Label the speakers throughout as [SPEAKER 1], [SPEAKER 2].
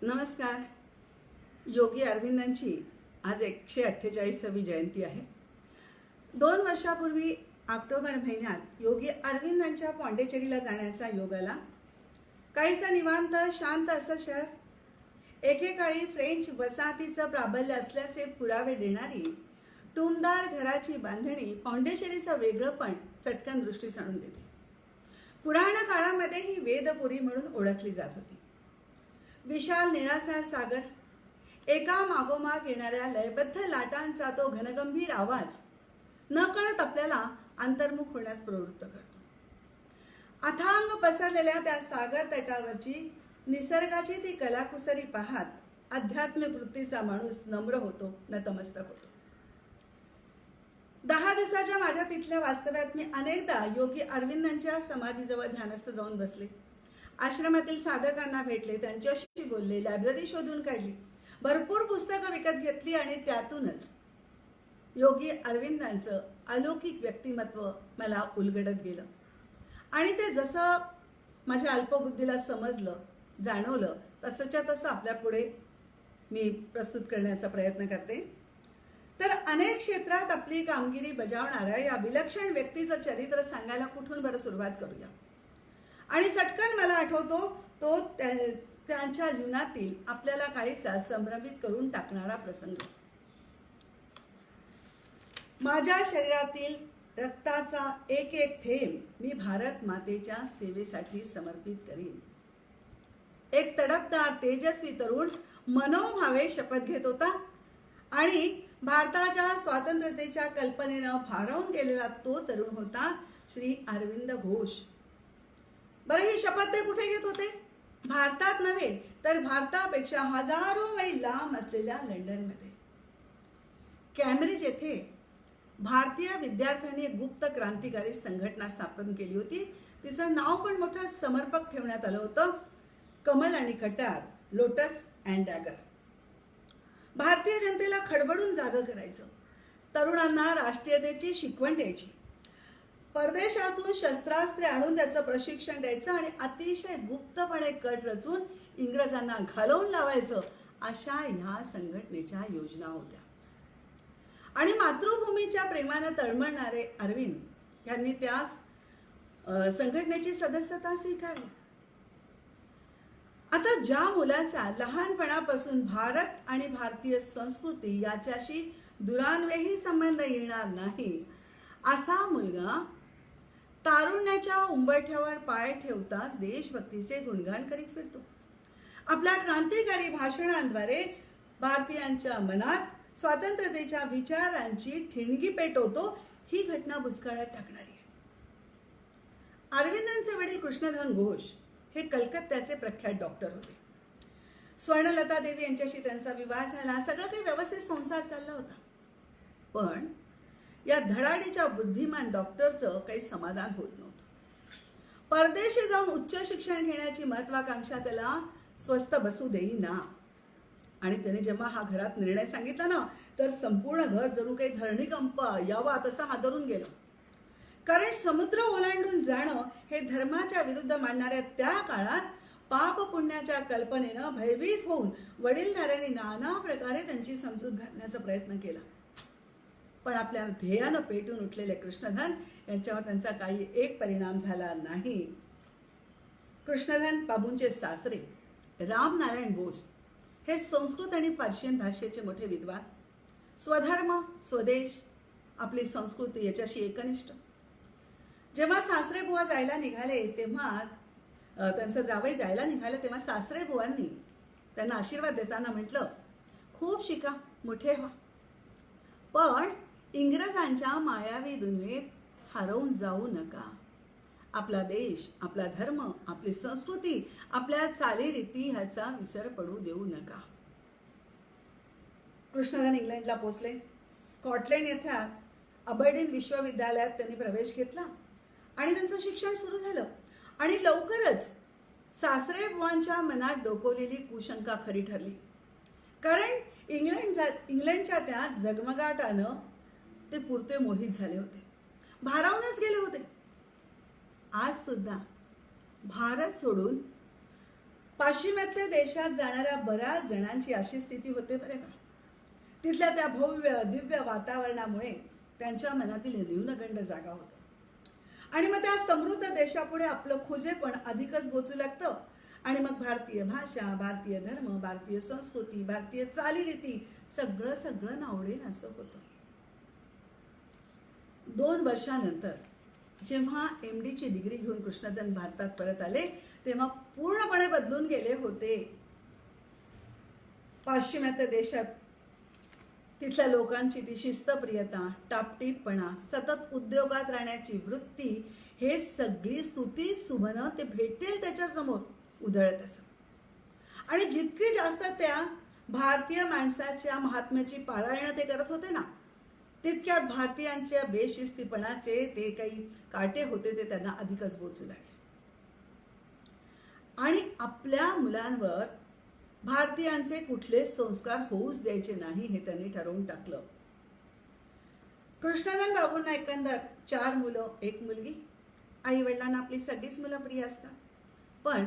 [SPEAKER 1] नमस्कार. योगी अरविंदांची आज 148वी जयंती आहे. 2 वर्षापूर्वी ऑक्टोबर महिन्यात योगी अरविंदांच्या पॉंडिचेरीला जाण्याचा योग आला. काहीसं निवांत शांत असं शहर, एकेकाळी फ्रेंच वसाहतीचं प्राबल्य असल्याचे पुरावे देणारी टुमदार घराची बांधणी पॉंडिचेरीचं वेगळंपण चटकन दृष्टीस आणून देते. पुराण काळामध्ये ही वेदपुरी म्हणून ओळखली जात होती. विशाल निळासार सागर, एका मागोमाग येणाऱ्या लयबद्ध लाटांचा तो घनगंभीर आवाज नकळत आपल्याला अंतर्मुख होण्यास प्रवृत्त करतो. अथांग पसरलेल्या त्या सागर तटावरची निसर्गाची ती कलाकुसरी पाहत आध्यात्मिक वृत्तीचा माणूस नम्र होतो, नतमस्तक होतो. 10 दिवसाच्या माझ्या तिथल्या वास्तव्यात मी अनेकदा योगी अरविंदांच्या समाधीजवळ ध्यानस्थ जाऊन बसले. आश्रमातील साधकांना भेटले, त्यांच्याशी बोलले, लायब्ररी शोधून काढली, भरपूर पुस्तकं विकत घेतली आणि त्यातूनच योगी अरविंदांचं अलौकिक व्यक्तिमत्व मला उलगडत गेलं. आणि ते जसं माझ्या अल्पबुद्धीला समजलं, जाणवलं, तसंच्या तसं आपल्या पुढे मी प्रस्तुत करण्याचा प्रयत्न करते. तर अनेक क्षेत्रात आपली कामगिरी बजावणाऱ्या या विलक्षण व्यक्तीचं चरित्र सांगायला कुठून बरं सुरुवात करूया. आणि चटकन मला आठवतो तो त्यांच्या जीवनातील आपल्याला काहीसा संभ्रमित करून टाकणारा प्रसंग. माझ्या शरीरातील रक्ताचा एक एक थेंब मी भारत मातेच्या सेवेसाठी समर्पित करीन. एक तडफदार तेजस्वी तरुण मनोभावे शपथ घेत होता आणि भारताच्या स्वातंत्र्यतेच्या कल्पनेनं भारावून गेलेला तो तरुण होता श्री अरविंद घोष. बरं, ही शपथ ते कुठे घेत होते? भारतात नव्हे, तर भारतापेक्षा हजारो मैल लांब असलेल्या लंडनमध्ये. कॅम्ब्रिज येथे भारतीय विद्यार्थ्यांनी गुप्त क्रांतिकारी संघटना स्थापन केली होती. तिचं नाव पण मोठं समर्पक ठेवण्यात आलं होतं, कमल आणि कटार, लोटस अँड डॅगर. भारतीय जनतेला खडबडून जागं करायचं, तरुणांना राष्ट्रीयतेची शिकवण द्यायची, परदेशातून शस्त्रास्त्रे आणून त्याचं प्रशिक्षण द्यायचं आणि अतिशय गुप्तपणे कट रचून इंग्रजांना घालवून लावायचं, अशा ह्या संघटनेच्या योजना होत्या. आणि मातृभूमीच्या प्रेमानं तळमळणारे अरविंद यांनी त्या संघटनेची सदस्यता स्वीकारली. आता ज्या मुलाचा लहानपणापासून भारत आणि भारतीय संस्कृती याच्याशी दुरान्वेही संबंध येणार नाही, असा मुलगा तारुण्याच्या उंबरठ्यावर पाय ठेवताच देशभक्तीचे गुणगान करीत फिरतो. आपल्या क्रांतिकारी भाषणांद्वारे भारतीयांच्या मनात स्वातंत्र्यतेच्या विचारांची ठिणगी पेटवतो. ही घटना भूतकाळात टाकणारी आहे. अरविंदांचे वडील कृष्णधन घोष हे कलकत्त्याचे प्रख्यात डॉक्टर होते. स्वर्णलता देवी यांच्याशी त्यांचा विवाह झाला. सगळं काही व्यवस्थित संसार चालला होता. पण या धडाडीच्या बुद्धिमान डॉक्टरचं काही समाधान होत नव्हतं. परदेशी जाऊन उच्च शिक्षण घेण्याची महत्वाकांक्षा त्याला स्वस्थ बसू देईना. आणि त्याने जेव्हा हा घरात निर्णय सांगितला ना, तर संपूर्ण घर जणू काही धरणीकंप यावा तसं हादरून गेलं. कारण समुद्र ओलांडून जाणं हे धर्माच्या विरुद्ध मांडणाऱ्या त्या काळात पाप पुण्याच्या कल्पनेनं भयभीत होऊन वडीलधाऱ्यांनी नाना प्रकारे त्यांची समजूत घालण्याचा प्रयत्न केला. पण आपल्या ध्येयानं पेटून उठलेले कृष्णधन यांच्यावर त्यांचा काही एक परिणाम झाला नाही. कृष्णधन बाबूंचे सासरे रामनारायण बोस हे संस्कृत आणि पर्शियन भाषेचे मोठे विद्वान, स्वधर्म स्वदेश आपली संस्कृती याच्याशी एकनिष्ठ. जेव्हा सासरे बुवा जायला निघाले तेव्हा त्यांचं जावई जायला निघालं तेव्हा सासरे बुवांनी त्यांना आशीर्वाद देताना म्हटलं, खूप शिका, मोठे व्हा, पण इंग्रजांच्या मायावी दुनियेत हरवून जाऊ नका. आपला देश, आपला धर्म, आपली संस्कृती, आपल्या चालीरीती ह्याचा विसर पडू देऊ नका. कृष्णधन इंग्लंडला पोचले. स्कॉटलंड येथे अबर्डीन विश्वविद्यालयात त्यांनी प्रवेश घेतला आणि त्यांचं शिक्षण सुरू झालं. आणि लवकरच सासरे बुवांच्या मनात डोकवलेली कुशंका खरी ठरली. कारण इंग्लंडच्या त्या जगमगाटानं ते पुरते मोहित झाले होते, भारावूनच गेले होते. आज सुद्धा भारत सोडून पाश्चिमात्य देशात जाणाऱ्या बऱ्याच जणांची अशी स्थिती होते बरे का. तिथल्या त्या भव्य दिव्य वातावरणामुळे त्यांच्या मनातील न्यूनगंड जागा होतो आणि मग त्या समृद्ध देशापुढे आपलं खुजेपण अधिकच बोचू लागतं आणि मग भारतीय भाषा, भारतीय धर्म, भारतीय संस्कृती, भारतीय चालीरीती सगळं सगळं नावडेल असं होतं. 2 वर्षानंतर जेव्हा MD ची डिग्री घेऊन कृष्णधन भारतात परत आले तेव्हा पूर्णपणे बदलून गेले होते. पाश्चिमात्य देशात तिथल्या लोकांची ती शिस्तप्रियता, टापटीपपणा, सतत उद्योगात राहण्याची वृत्ती, हे सगळी स्तुती सुमनं ते भेटेल त्याच्यासमोर उधळत असत. आणि जितकी जास्त त्या भारतीय माणसाच्या महात्म्याची पारायण ते करत होते ना, तितक्यात भारतीयांच्या बेशिस्तीपणाचे ते काही काटे होते ते त्यांना अधिकच बोचू लागले. आणि आपल्या मुलांवर भारतीयांचे कुठलेच संस्कार होऊच द्यायचे नाही हे त्यांनी ठरवून टाकलं. कृष्णधन बाबूंना एकंदर 4 मुलं 1 मुलगी. आई वडिलांना आपली सगळीच मुलं प्रिय असतात. पण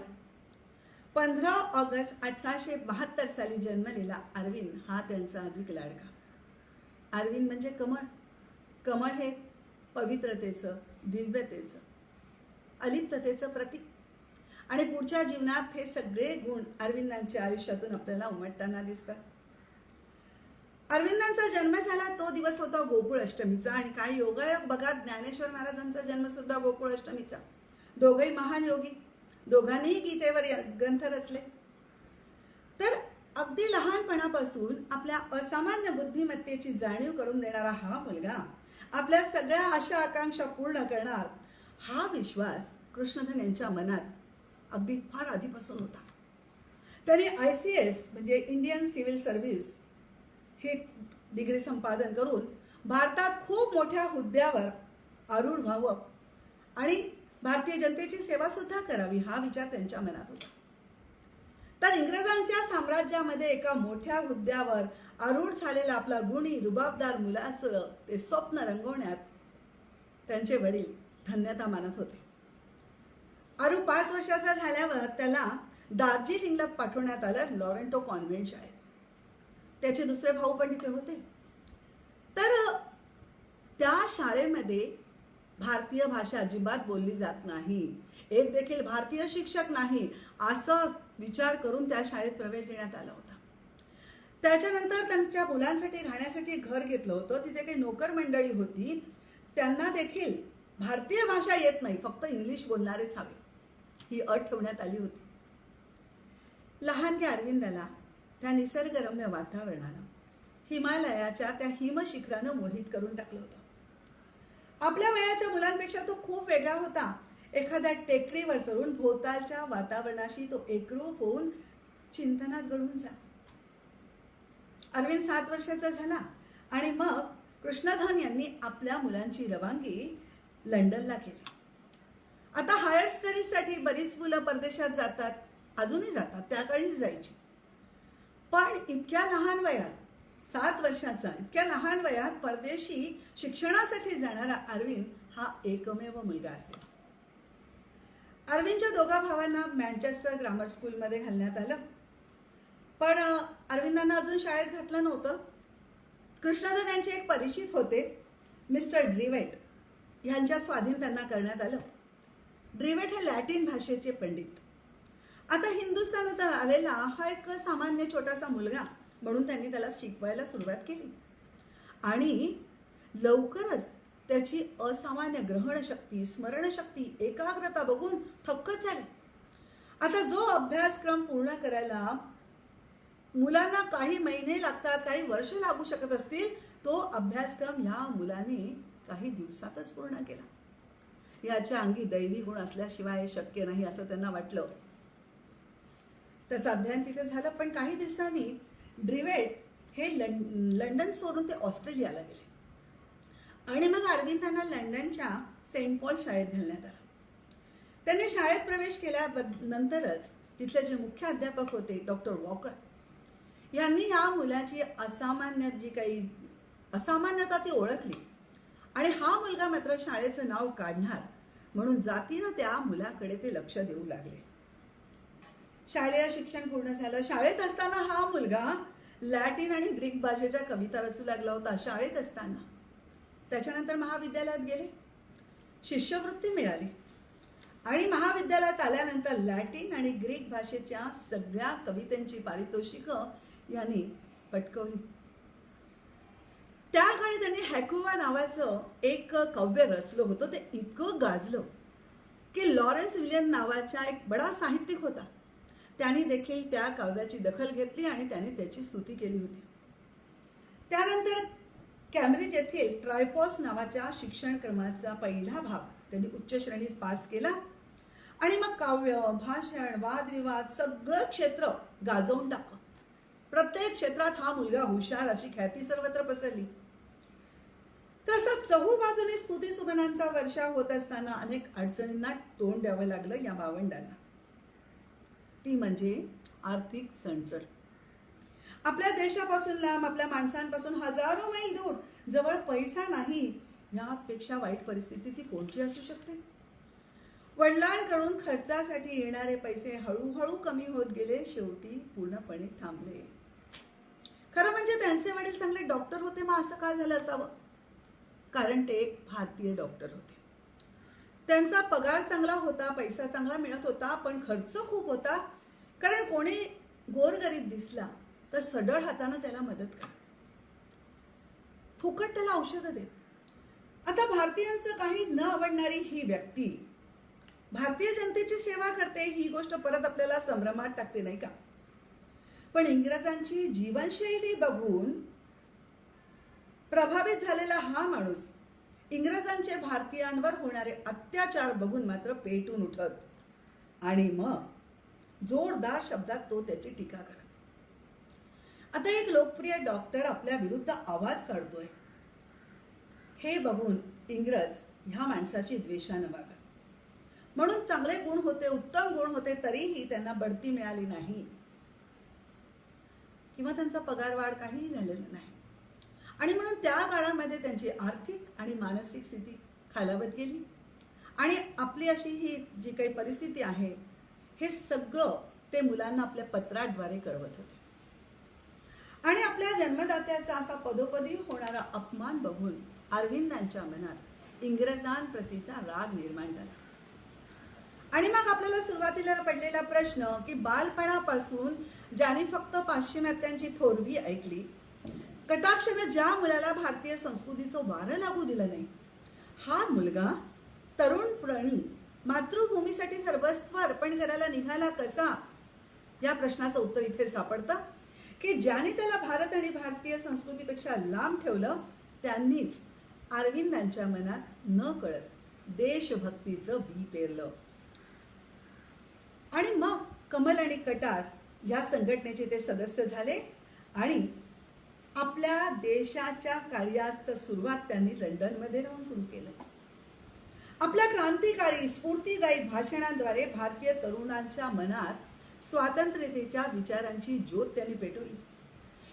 [SPEAKER 1] 15 ऑगस्ट 1872 साली जन्मलेला अरविंद हा त्यांचा अधिक लाडका. अरविंद म्हणजे कमळ. कमळ हे पवित्रतेचं, दिव्यतेचं, अलिप्ततेचं प्रतीक. आणि पुढच्या जीवनात हे सगळे गुण अरविंदांच्या आयुष्यातून आपल्याला उमटताना दिसतात. अरविंदांचा जन्म झाला तो दिवस होता गोकुळ अष्टमीचा. आणि काय योगायोग बघा, ज्ञानेश्वर महाराजांचा जन्म सुद्धा गोकुळ अष्टमीचा. दोघेही महान योगी, दोघांनीही गीतेवर ग्रंथ रचले. तर अगदी लहानपणापासून आपल्या असामान्य बुद्धिमत्तेची जाणीव करून देणारा हा मुलगा आपल्या सगळ्या आशा आकांक्षा पूर्ण करणार, हा विश्वास कृष्णधन यांच्या मनात अगदी फार आधीपासून होता. त्यांनी ICS म्हणजे इंडियन सिव्हिल सर्व्हिस हे डिग्री संपादन करून भारतात खूप मोठ्या हुद्द्यावर आरूढ व्हावं आणि भारतीय जनतेची सेवा सुद्धा करावी हा विचार त्यांच्या मनात होता. तर इंग्रजांच्या साम्राज्यामध्ये एका मोठ्या हुद्द्यावर आरूढ झालेला आपला गुणी रुबाबदार मुलाचं ते स्वप्न रंगवण्यात त्यांचे वडील धन्यता मानत होते. आरू 5 वर्षाचा झाल्यावर त्याला दार्जिलिंगला पाठवण्यात आलं, लॉरेंटो कॉन्व्हेंट शाळेत. त्याचे दुसरे भाऊ पण तिथे होते. तर त्या शाळेमध्ये भारतीय भाषा अजिबात बोलली जात नाही, एक देखील भारतीय शिक्षक नाही, असं विचार करून त्या शाळेत प्रवेश देण्यात आला होता. त्याच्यानंतर त्यांच्या मुलांसाठी राहण्यासाठी घर घेतलं होतं. तिथे काही नोकर मंडळी होती, त्यांना देखील भारतीय भाषा येत नाही, फक्त इंग्लिश बोलणारेच हवे, ही अट ठेवण्यात आली होती. लहानग्या अरविंदाला त्या निसर्गरम्य वातावरणानं, हिमालयाच्या त्या हिमशिखरानं मोहित करून टाकलं होतं. आपल्या वयाच्या मुलांपेक्षा तो खूप वेगळा होता. एखाद्या टेकडीवर चढून भोवतालच्या वातावरणाशी तो एकरूप होऊन चिंतनात गळून जा. अरविंद 7 वर्षाचा झाला आणि मग कृष्णधन यांनी आपल्या मुलांची रवानगी लंडनला केली. आता हायर स्टडीजसाठी बरीच मुलं परदेशात जातात, अजूनही जातात, त्या काळी जायची. पण इतक्या लहान वयात, 7 वर्षाचा, इतक्या लहान वयात परदेशी शिक्षणासाठी जाणारा अरविंद हा एकमेव मुलगा असेल. अरविंदच्या दोघा भावांना मँचेस्टर ग्रामर स्कूलमध्ये घालण्यात आलं, पण अरविंदांना अजून शाळेत घातलं नव्हतं. कृष्णधन यांचे एक परिचित होते, मिस्टर ड्रिवेट, यांच्या स्वाधीन त्यांना करण्यात आलं. ड्रिवेट हे लॅटिन भाषेचे पंडित. आता हिंदुस्थानात आलेला हा एक सामान्य छोटासा मुलगा म्हणून त्यांनी त्याला शिकवायला सुरुवात केली आणि लवकरच त्याची असामान्य ग्रहणशक्ती, स्मरणशक्ती, एकाग्रता बघून थक्कच झाले. आता जो अभ्यासक्रम पूर्ण करायला मुलांना काही महिने लागतात, काही वर्ष लागू शकत असतील, तो अभ्यासक्रम ह्या मुलांनी काही दिवसातच पूर्ण केला. याच्या अंगी दैवी गुण असल्याशिवाय शक्य नाही असं त्यांना वाटलं. त्याचं अध्ययन तिथे झालं, पण काही दिवसांनी ड्रिवेट हे लंडन सोडून ते ऑस्ट्रेलियाला गेले आणि मग अरविंदांना लंडनच्या सेंट पॉल शाळेत घालण्यात आलं. त्यांनी शाळेत प्रवेश केल्यानंतरच तिथले जे मुख्य अध्यापक होते डॉक्टर वॉकर यांनी या मुलाची असामान्यता ती ओळखली आणि हा मुलगा मात्र शाळेचं नाव काढणार म्हणून जातीनं त्या मुलाकडे ते लक्ष देऊ लागले. शालेय शिक्षण पूर्ण झालं. शाळेत असताना हा मुलगा लॅटिन आणि ग्रीक भाषेच्या कविता रचू लागला होता शाळेत असताना. त्याच्यानंतर महाविद्यालयात गेले, शिष्यवृत्ती मिळाली आणि महाविद्यालयात आल्यानंतर लॅटिन आणि ग्रीक भाषेच्या सगळ्या कवितांची पारितोषिकं यांनी पटकवली. त्या काळी त्यांनी हॅकुवा नावाचं एक काव्य रचलं होतं. ते इतकं गाजलं की लॉरेन्स विलियम नावाचा एक बडा साहित्यिक होता, त्याने देखील त्या काव्याची दखल घेतली आणि त्याने त्याची स्तुती केली होती. त्यानंतर कॅम्ब्रिज येथील ट्रायपॉस नावाच्या शिक्षणक्रमाचा पहिला भाग त्यांनी उच्च श्रेणीत पास केला आणि मग काव्य, भाषण, वादविवाद सगळं क्षेत्र गाजवून टाकलं. प्रत्येक क्षेत्रात हा मुलगा हुशार अशी ख्याती सर्वत्र पसरली. तसं चहूबाजूने स्तुतीसुमनांचा वर्षाव होत असताना अनेक अडचणींना तोंड द्यावं लागलं या भावंडांना. ती म्हणजे आर्थिक चणचण. आपल्या देशापासून लांब, आपल्या माणसांपासून हजारो मैल दूर, जवळ पैसा नाही, यापेक्षा वाईट परिस्थिती ती कोणची असू शकते. वडिलांकडून खर्चासाठी येणारे पैसे हळूहळू कमी होत गेले, शेवटी पूर्णपणे थांबले. खरं म्हणजे त्यांचे वडील चांगले डॉक्टर होते. मग असं का झालं असावं? कारण ते एक भारतीय डॉक्टर होते. त्यांचा पगार चांगला होता, पैसा चांगला मिळत होता, पण खर्च खूप होता. कारण कोणी गोरगरीब दिसला तर सढळ हातानं त्याला मदत करा, फुकट त्याला औषधं देत. आता भारतीयांचं काही न आवडणारी ही व्यक्ती भारतीय जनतेची सेवा करते, ही गोष्ट परत आपल्याला संभ्रमात टाकते, नाही का? पण इंग्रजांची जीवनशैली बघून प्रभावित झालेला हा माणूस इंग्रजांचे भारतीयांवर होणारे अत्याचार बघून मात्र पेटून उठत आणि मग जोरदार शब्दात तो त्याची टीका करत. आता एक लोकप्रिय डॉक्टर आपल्या विरुद्ध आवाज काढतोय हे बघून इंग्रज ह्या माणसाची द्वेषानं वागत. म्हणून चांगले गुण होते, उत्तम गुण होते, तरीही त्यांना बढती मिळाली नाही किंवा त्यांचा पगार वाढ काहीही झालेलं नाही. आणि म्हणून त्या काळामध्ये त्यांची आर्थिक आणि मानसिक स्थिती खालावत गेली आणि आपली अशी ही जी काही परिस्थिती आहे हे सगळं ते मुलांना आपल्या पत्राद्वारे कळवत होते. आणि आपल्या जन्मदात्याचा असा पदोपदी होणारा अपमान बघून अरविंदांच्या मनात इंग्रजांप्रतीचा राग निर्माण झाला. आणि मग आपल्याला सुरुवातीला पडलेला प्रश्न की बालपणापासून ज्याने फक्त पाश्चिमात्यांची थोरवी ऐकली, कटाक्षाने ज्या मुलाला भारतीय संस्कृतीचं वारं लागू दिलं नाही, हा मुलगा तरुणपणी मातृभूमीसाठी सर्वस्व अर्पण करायला निघाला कसा? या प्रश्नाचं उत्तर इथे सापडतं की ज्याने त्याला भारत आणि भारतीय संस्कृतीपेक्षा लांब ठेवलं त्यांनीच अरविंदांच्या मनात न कळत देशभक्तीचं बी पेरलं. आणि मग कमल आणि कटार या संघटनेचे ते सदस्य झाले आणि आपल्या देशाच्या कार्याचं सुरुवात त्यांनी लंडनमध्ये राहून सुरू केलं. आपल्या क्रांतिकारी स्फूर्तिदायी भाषणांद्वारे भारतीय तरुणांच्या मनात स्वातंत्र्यतेच्या विचारांची ज्योत त्यांनी पेटवली.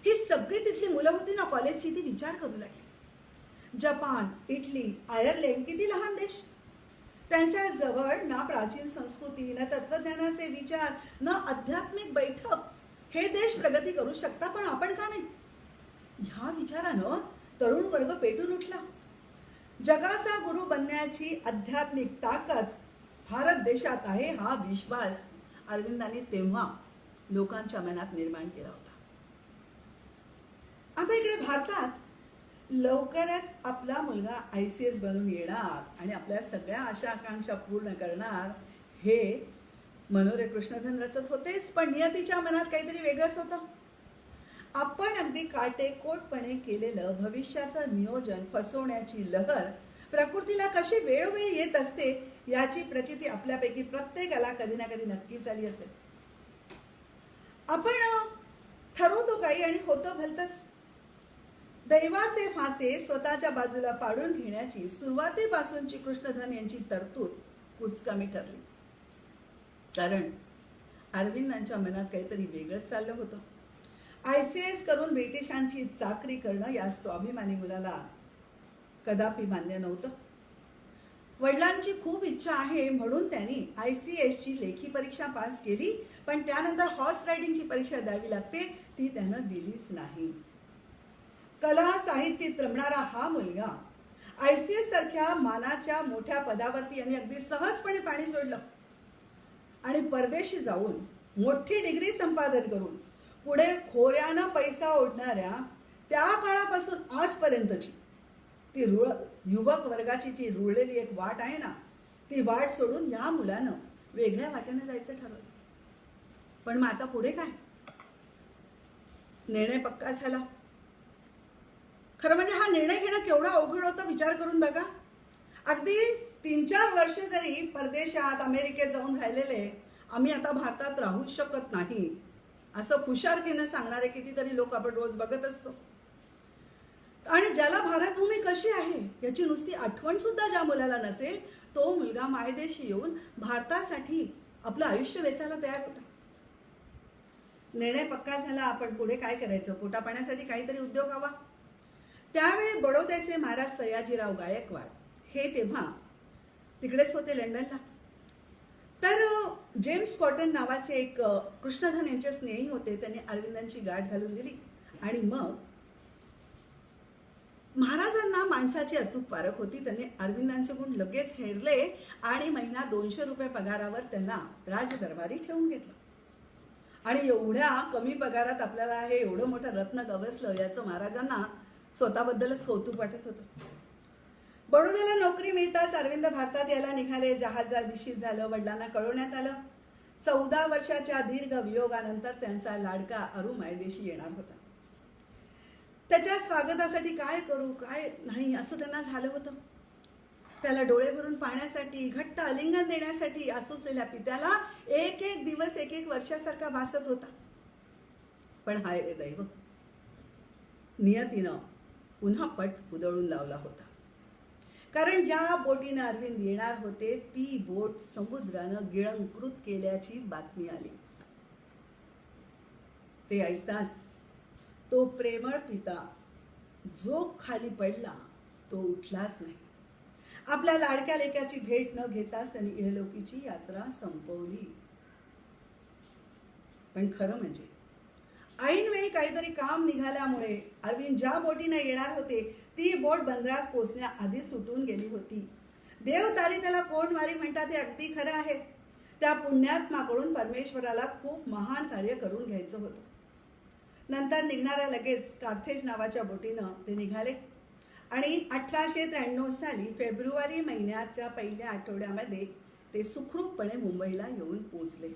[SPEAKER 1] ही सगळी तिथली मुलं होती ना कॉलेजची, ती विचार करू लागली. जपान, इटली, आयर्लंड किती लहान देश, त्यांच्या जवळ ना प्राचीन संस्कृती, ना तत्वज्ञानाचे विचार, ना आध्यात्मिक बैठक. हे देश प्रगती करू शकता, पण आपण का नाही? ह्या विचारानं तरुण वर्ग पेटून उठला. जगाचा गुरु बनण्याची आध्यात्मिक ताकद भारत देशात आहे, हा विश्वास अरविंदांनी तेव्हा लोकांच्या मनात निर्माण केला होता. आता इकडे भारतात लवकरच आपला मुलगा ICS बनून येणार आणि आपल्या सगळ्या आशा आकांक्षा पूर्ण करणार हे मनोरे कृष्णधन रचत होतेच, पण नियतीच्या मनात काहीतरी वेगळंच होतं. आपण अगदी काटेकोरपणे केलेलं भविष्याचं नियोजन फसवण्याची लहर प्रकृतीला कशी वेळोवेळी येत असते याची प्रचिती आपल्यापैकी प्रत्येकाला कधी ना कधी नक्कीच झाली असेल. आपण ठरवतो काही आणि होतं भलतंच. दैवाचे फासे स्वतःच्या बाजूला पाडून घेण्याची सुरुवातीपासूनची कृष्णधन यांची तरतूद कुचकामी ठरली. कारण अरविंदांच्या मनात काहीतरी वेगळंच चाललं होतं. ICS करून ब्रिटिशांची चाकरी करणं या स्वाभिमानी मुलाला कदापि मान्य नव्हतं. वडिलांची खूप इच्छा आहे म्हणून त्यांनी ICS ची लेखी परीक्षा पास केली, पण त्यानंतर हॉर्स रायडिंगची परीक्षा द्यावी लागते, ती त्यानं दिलीच नाही. कला साहित्यात रमणारा हा मुलगा ICS सारख्या मानाच्या मोठ्या पदावरती यांनी अगदी सहजपणे पाणी सोडलं आणि परदेशी जाऊन मोठी डिग्री संपादन करून पुढे खोऱ्यानं पैसा ओढणाऱ्या त्या काळापासून आजपर्यंतची ती युवक वर्गाची जी रुळलेली एक वाट आहे ना, ती वाट सोडून या मुलानं वेगळ्या वाटेनं जायचं ठरवलं. पण मग आता पुढे काय? निर्णय पक्का झाला. खरं म्हणजे हा निर्णय घेणं केवढा अवघड होतं विचार करून बघा. अगदी 3-4 वर्ष जरी परदेशात अमेरिकेत जाऊन राहिलेले आम्ही आता भारतात राहू शकत नाही असं हुशारकीनं सांगणारे कितीतरी लोक आपण रोज बघत असतो. आणि ज्याला भारतभूमी कशी आहे याची नुसती आठवण सुद्धा ज्या मुलाला नसेल, तो मुलगा मायदेशी येऊन भारतासाठी आपलं आयुष्य वेचायला तयार होता. निर्णय पक्का झाला. आपण पुढे काय करायचं? पोटापाण्यासाठी काहीतरी उद्योग हवा. त्यावेळी बडोद्याचे महाराज सयाजीराव गायकवाड हे तेव्हा तिकडेच होते लंडनला. तर जेम्स कॉटन नावाचे एक कृष्णधन यांचे स्नेही होते. त्यांनी अरविंदांची गाठ घालून दिली आणि मग महाराजांना माणसाची अचूक पारख होती. त्यांनी अरविंदांचे गुण लगेच हेरले आणि महिना 200 रुपये पगारावर त्यांना राजदरबारी ठेवून घेतलं. आणि एवढ्या कमी पगारात आपल्याला हे एवढं मोठं रत्न गवसलं याचं महाराजांना स्वतःबद्दलच कौतुक वाटत होतं. बडोद्याला नोकरी मिळताच अरविंद भारतात यायला निघाले. जहाज निश्चित झालं. वडिलांना कळवण्यात आलं. 14 वर्षाच्या दीर्घ वियोगानंतर त्यांचा लाडका अरू मायदेशी येणार होता. त्याच्या स्वागतासाठी काय करू काय नाही असं त्यांना झालं होतं. त्याला डोळे भरून पाहण्यासाठी, घट्ट आलिंगन देण्यासाठी आसुसलेल्या पित्याला एक एक दिवस एक एक वर्षासारखा भासत होता. पण हाय रे दैव, नियतीनं पुन्हा पट उधळून लावला होता. कारण ज्या बोटीनं अरविंद येणार होते ती बोट समुद्रानं गिळंकृत केल्याची बातमी आली. ते ऐकताच तो प्रेमळ पिता जो खाली पडला तो उठलाच नाही. आपल्या लाडक्या लेकाची भेट न घेताच त्यांनी इहलोकीची यात्रा संपवली. पण खरं म्हणजे ऐनवेळी काहीतरी काम निघाल्यामुळे अरविंद ज्या बोटीनं येणार होते ती बोट बंदरात पोचण्याआधी सुटून गेली होती. देव तारी त्याला कोण वारी म्हणतात हे अगदी खरं आहे. त्या पुण्यात्माकडून परमेश्वराला खूप महान कार्य करून घ्यायचं होतं. नंतर निघणाऱ्या लगेच कार्थेज नावाच्या बोटीनं ते निघाले आणि 1893 साली फेब्रुवारी महिन्याच्या पहिल्या आठवड्यामध्ये ते सुखरूपपणे मुंबईला येऊन पोचले.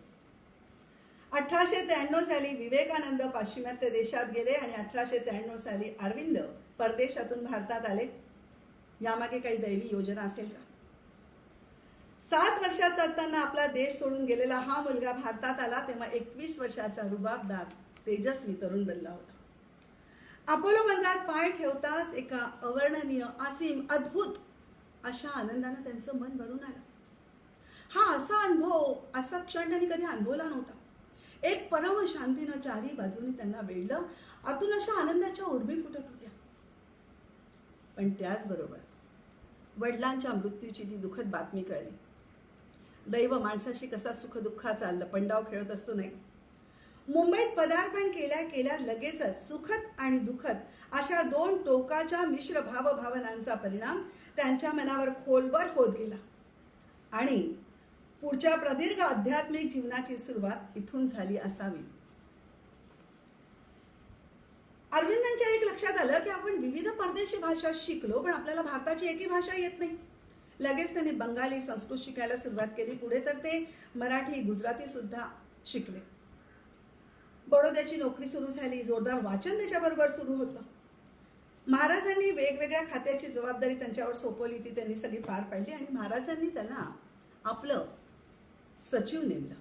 [SPEAKER 1] 1893 साली विवेकानंद पाश्चिमात्य देशात गेले आणि 1893 साली अरविंद परदेशातून भारतात आले. यामागे काही दैवी योजना असेल का? 7 वर्षाचा असताना आपला देश सोडून गेलेला हा मुलगा भारतात आला तेव्हा 21 वर्षाचा रुबाबदार तेजस्वी तरुण बनला होता. अपोलो बंदरात पाय ठेवताच एका अवर्णनीय, असीम, अद्भुत अशा आनंदानं त्यांचं मन भरून आलं. हा असा अनुभव, असा क्षण त्यांनी कधी अनुभवला नव्हता. एक परम शांतीनं चारी बाजूनी त्यांना वेढलं. आतून अशा आनंदाच्या उर्मी फुटत होत्या. पण त्याचबरोबर वडिलांच्या मृत्यूची ती दुःखद बातमी कळली. दैव माणसाशी कसा सुखदुःखाचा लपंडाव खेळत असतो नाही. मुंबईत पदार्पण केल्या केल्या लगेचच सुखद आणि दुःखद अशा 2 टोकाच्या मिश्र भावभावनांचा परिणाम त्यांच्या मनावर खोलवर होत गेला आणि पुढच्या प्रदीर्घ आध्यात्मिक जीवनाची सुरुवात इथून झाली असावी. अरविंदांच्या एक लक्षात आलं की आपण विविध परदेशी भाषा शिकलो पण आपल्याला भारताची एकही भाषा येत नाही. लगेच त्यांनी बंगाली, संस्कृत शिकायला सुरुवात केली. पुढे तर ते मराठी, गुजराती सुद्धा शिकले. बडोद्याची नोकरी सुरू झाली. जोरदार वाचन त्याच्याबरोबर सुरू होतं. महाराजांनी वेगवेगळ्या खात्याची जबाबदारी त्यांच्यावर सोपवली. ती त्यांनी सगळी पार पाडली आणि महाराजांनी त्यांना आपलं सचिव नेमलं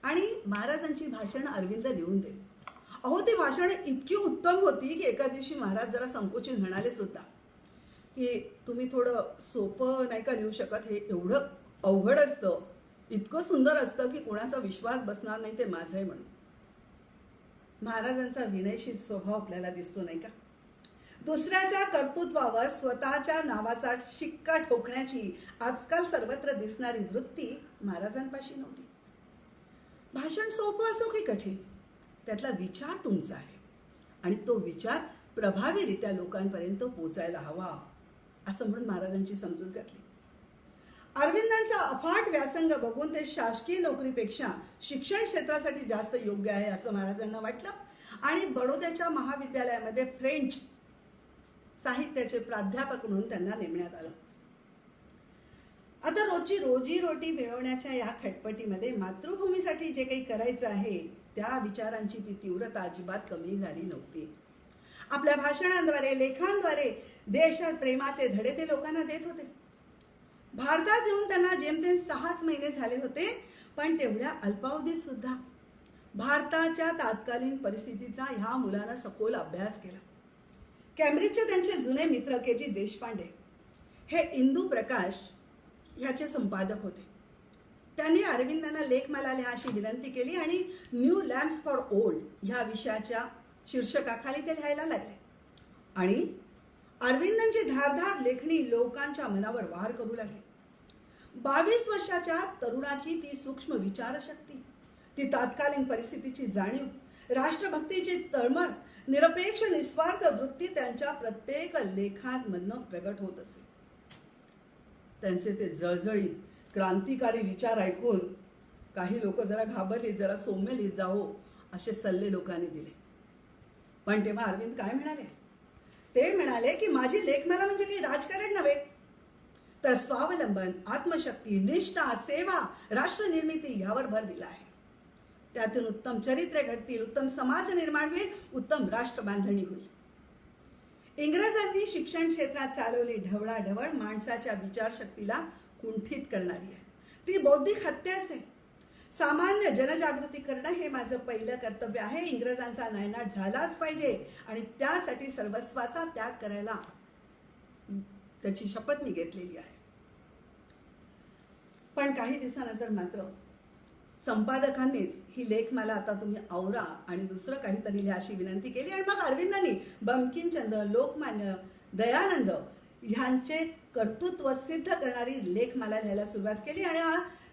[SPEAKER 1] आणि महाराजांची भाषण अरविंद लिहून दिली. अहो, ती भाषण इतकी उत्तम होती की एका दिवशी महाराज जरा संकोचित म्हणाले सुद्धा की तुम्ही थोडं सोपं नाही का लिहू शकत? हे एवढं अवघड असतं, इतकं सुंदर असतं की कोणाचा विश्वास बसणार नाही ते माझं आहे म्हणून. महाराजांचा विनयशील स्वभाव आपल्याला दिसतो नाही का? दुसऱ्याच्या कर्तृत्वावर स्वतःच्या नावाचा शिक्का ठोकण्याची आजकाल सर्वत्र दिसणारी वृत्ती महाराजांपाशी नव्हती. भाषण सोपं असो की कठीण, त्यातला विचार तुमचा आहे आणि तो विचार प्रभावीरित्या लोकांपर्यंत पोचायला हवा, असं म्हणून महाराजांची समजूत घातली. अरविंदांचा अफाट व्यासंग बघून ते शासकीय नोकरीपेक्षा शिक्षण क्षेत्रासाठी जास्त योग्य आहे असं महाराजांना वाटलं आणि बडोद्याच्या महाविद्यालयामध्ये फ्रेंच साहित्याचे प्राध्यापक म्हणून त्यांना नेमण्यात आलं. आता रोजची रोजीरोटी मिळवण्याच्या या खटपटीमध्ये मातृभूमीसाठी जे काही करायचं आहे त्या विचारांची ती तीव्रता अजिबात कमी झाली नव्हती. आपल्या भाषणांद्वारे, लेखांद्वारे देशात प्रेमाचे धडे ते लोकांना देत होते. भारतात येऊन त्यांना जेमतेम 6 महिने झाले होते, पण तेवढ्या अल्पावधीत सुद्धा भारताच्या तात्कालीन परिस्थितीचा ह्या मुलानं सखोल अभ्यास केला. कॅम्ब्रिजचे त्यांचे जुने मित्र के.जी. देशपांडे हे इंदू प्रकाश ह्याचे संपादक होते. त्यांनी अरविंदांना लेखमाला लिहा अशी विनंती केली आणि न्यू लॅम्प्स फॉर ओल्ड ह्या विषयाच्या शीर्षकाखाली ते लिहायला लागले आणि अरविंदांची धारधार लेखणी लोकांच्या मनावर वार करू लागली. 22 वर्षाच्या तरुणाची ती सूक्ष्म विचारशक्ती, ती तात्कालीन परिस्थितीची जाणीव, राष्ट्रभक्तीची तळमळ, निरपेक्ष निस्वार्थ वृत्ती त्यांच्या प्रत्येक लेखांमधनं प्रगट होत असे. त्यांचे ते जळजळीत क्रांतिकारी विचार ऐकून काही लोक जरा घाबरली, जरा सोमेली जाओ असे सल्ले लोकांनी दिले. पण तेव्हा अरविंद काय म्हणाले? ते म्हणाले की माझी लेखमाला म्हणजे काही राजकारण नव्हे, तर स्वावलंबन, आत्मशक्ती, निष्ठा, सेवा, राष्ट्रनिर्मिती यावर भर दिला आहे. त्यातून उत्तम चरित्रे घडतील, उत्तम समाज निर्माण होईल, उत्तम राष्ट्र बांधणी होईल. इंग्रजांनी शिक्षण क्षेत्रात चालवली ढवळाढवळ माणसाच्या विचारशक्तीला कुंठित करणारी आहे. ती बौद्धिक हत्याच आहे. सामान्य जनजागृती करणं हे माझं पहिलं कर्तव्य आहे. इंग्रजांचा नायनाट झालाच पाहिजे आणि त्यासाठी सर्वस्वाचा त्याग करायला त्याची शपथ मी घेतलेली आहे. पण काही दिवसानंतर मात्र संपादकांनीच ही लेखमाला आता तुम्ही आवरा आणि दुसरं काहीतरी लिहा अशी विनंती केली आणि मग अरविंदांनी बंकिमचंद्र, लोकमान्य, दयानंद ह्यांचे कर्तृत्व सिद्ध करणारी लेखमाला लिहायला सुरुवात केली आणि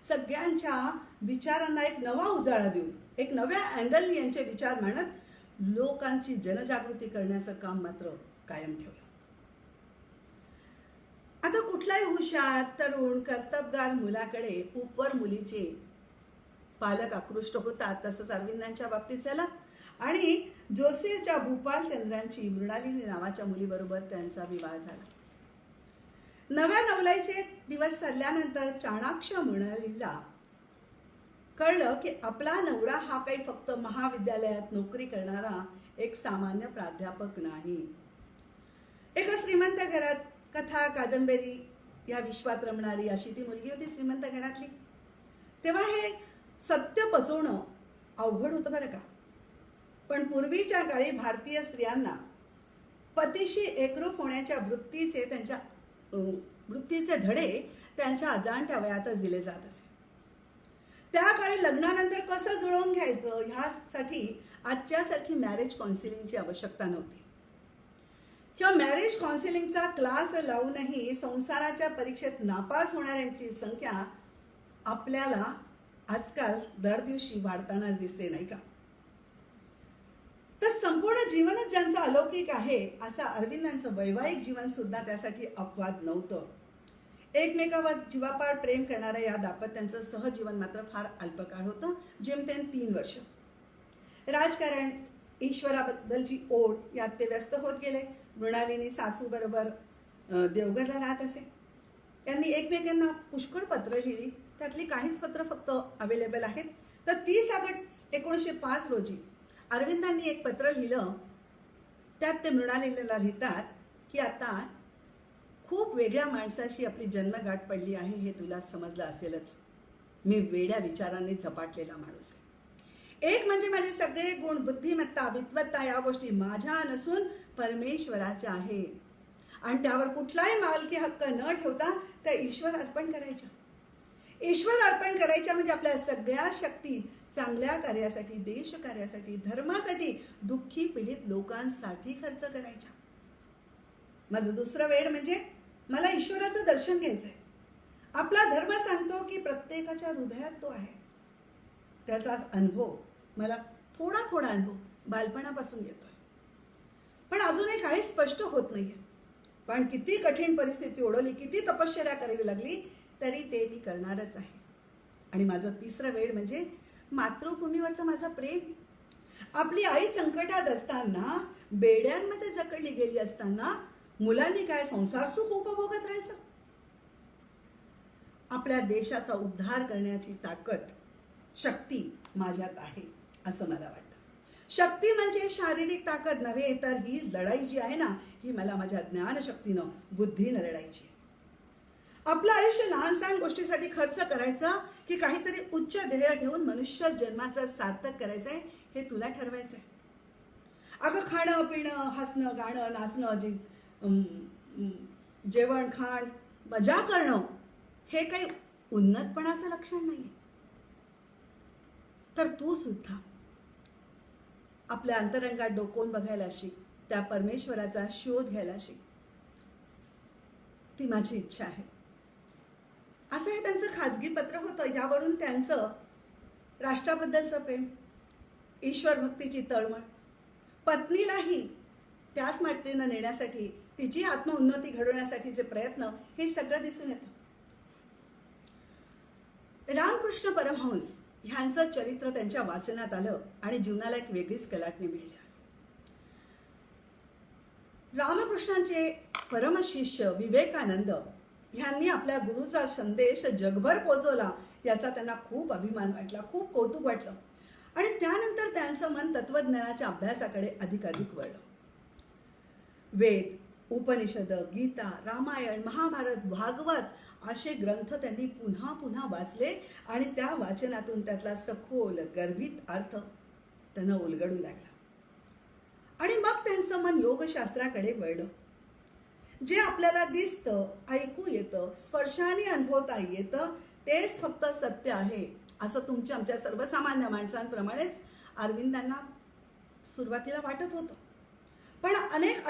[SPEAKER 1] सगळ्यांच्या विचारांना एक नवा उजाळा देऊन, एक नव्या अँगलनी यांचे विचार मांडत लोकांची जनजागृती करण्याचं काम मात्र कायम ठेवलं. आता कुठलाही हुशार, तरुण, कर्तबगार मुलाकडे उपवर मुलीचे पालक आकृष्ट होतात, तसंच अरविंदांच्या बाबतीत झाला आणि जोशीरच्या भूपालचंद्रांची मृणालिनी नावाच्या मुलीबरोबर त्यांचा विवाह झाला. नव्या नवलाईचे दिवस सरल्यानंतर चाणाक्ष मृणालीला कळलं की आपला नवरा हा काही फक्त महाविद्यालयात नोकरी करणारा एक सामान्य प्राध्यापक नाही. एका श्रीमंत घरात कथा, कादंबरी या विश्वात रमणारी अशी ती मुलगी होती श्रीमंत घरातली. तेव्हा हे सत्य पचवणं अवघड होतं बरं का. पण पूर्वीच्या काळी भारतीय स्त्रियांना पतीशी एकरूप होण्याच्या वृत्तीचे धडे त्यांच्या अजाणत्या वयातच दिले जात असे. त्या काळी लग्नानंतर कसं जुळवून घ्यायचं ह्यासाठी आजच्यासारखी मॅरेज काउन्सिलिंगची आवश्यकता नव्हती. किंवा मॅरेज काउन्सिलिंगचा क्लास लावूनही संसाराच्या परीक्षेत नापास होणाऱ्यांची संख्या आपल्याला आजकाल दर दिवशी वाढतानाच दिसते, नाही का. तर संपूर्ण जीवनच ज्यांचं अलौकिक आहे असं अरविंदांचं वैवाहिक जीवन सुद्धा त्यासाठी अपवाद नव्हतं. एकमेकावर जीवापाड प्रेम करणाऱ्या या दाम्पत्यांचं सहजीवन मात्र फार अल्पकाळ होतं, जेमतेम 3 वर्ष. राजकारण, ईश्वराबद्दलची ओढ यात ते व्यस्त होत गेले. मृणालिनी सासू बरोबर देवघरला राहत असे. त्यांनी एकमेकांना पुष्कळ पत्र लिहिली. त्यातली काहीच पत्र फक्त अवेलेबल आहेत. तर 30 ऑगस्ट 1905 रोजी अरविंदांनी एक पत्र लिहिलं. त्यात ते मृणालिनीला लिहितात की आता खूप वेगळ्या माणसाशी आपली जन्मगाठ पडली आहे हे तुला समजलं असेलच. मी वेड्या विचारांनी झपाटलेला माणूस आहे. एक म्हणजे माझे सगळे गुण, बुद्धिमत्ता, विद्वत्ता या गोष्टी माझ्या नसून परमेश्वराच्या आहे आणि त्यावर कुठलाही मालकी हक्क न ठेवता त्या ईश्वर अर्पण करायच्या. ईश्वर अर्पण करायच्या म्हणजे आपल्या सगळ्या शक्ती चांगल्या कार्यासाठी, देश कार्यासाठी, धर्मासाठी, दुःखी पीडित लोकांसाठी खर्च करायच्या. माझं दुसरं वेड म्हणजे मला ईश्वराचं दर्शन घ्यायचं आहे. आपला धर्म सांगतो की प्रत्येकाच्या हृदयात तो आहे. त्याचा अनुभव मला थोडा थोडा अनुभव बालपणापासून येतोय, पण अजूनही काही स्पष्ट होत नाहीये. पण किती कठीण परिस्थिती ओढवली, किती तपश्चर्या करावी लागली, तरी ते मी करणारच आहे. आणि माझं तिसरं वेड म्हणजे मातृभूमीवरचं माझं प्रेम. आपली आई संकटात असताना, बेड्यांमध्ये जखडली गेली असताना मुलांनी काय संसार सुख उपभोगत राहायचं. आपल्या देशाचा उद्धार करण्याची ताकद, शक्ती माझ्यात आहे असं मला वाटतं. शक्ती म्हणजे शारीरिक ताकद नव्हे, तर ही लढाई जी आहे ना, ही मला माझ्या ज्ञानशक्तीनं, बुद्धीनं लढायची. आपलं आयुष्य लहान सहान गोष्टीसाठी खर्च करायचं की काहीतरी उच्च ध्येय ठेवून मनुष्य जन्माचं सार्थक करायचंय, हे तुला ठरवायचंय. अगं खाणं पिणं, हसणं गाणं नाचणं, जेवण खाण मजा करणं हे काही उन्नतपणाचं लक्षण नाहीये. तर तू सुद्धा आपल्या अंतरंगात डोकवून बघायला शिक, त्या परमेश्वराचा शोध घ्यायला शिक. ती माझी इच्छा आहे. असं हे त्यांचं खाजगी पत्र होतं. यावरून त्यांचं राष्ट्राबद्दलचं प्रेम, ईश्वर भक्तीची तळमळ, पत्नीलाही त्याच मार्गाने नेण्यासाठी, तिची आत्मउन्नती घडवण्यासाठीचे प्रयत्न, हे सगळं दिसून येतं. रामकृष्ण परमहंस ह्यांचं चरित्र त्यांच्या वाचनात आलं आणि जीवनाला एक वेगळीच कलाटणी मिळाली. रामकृष्णांचे परमशिष्य विवेकानंद ह्यांनी आपल्या गुरुचा संदेश जगभर पोहोचवला, याचा त्यांना खूप अभिमान वाटला, खूप कौतुक वाटलं. आणि त्यानंतर त्यांचं मन तत्वज्ञानाच्या अभ्यासाकडे अधिकाधिक वळलं. वेद, उपनिषद, गीता, रामायण, महाभारत, भागवत असे ग्रंथ त्यांनी पुन्हा पुन्हा वाचले आणि त्या वाचनातून त्यातला सखोल गर्भित अर्थ त्यांना उलगडू लागला. आणि मग त्यांचं मन योगशास्त्राकडे वळलं. जे आपल्याला दिसतं, ऐकू येतं, स्पर्शाने अनुभवता येतं, तेच फक्त सत्य आहे असं तुमच्या आमच्या सर्वसामान्य माणसांप्रमाणेच अरविंदांना सुरुवातीला वाटत होतं. पण अनेक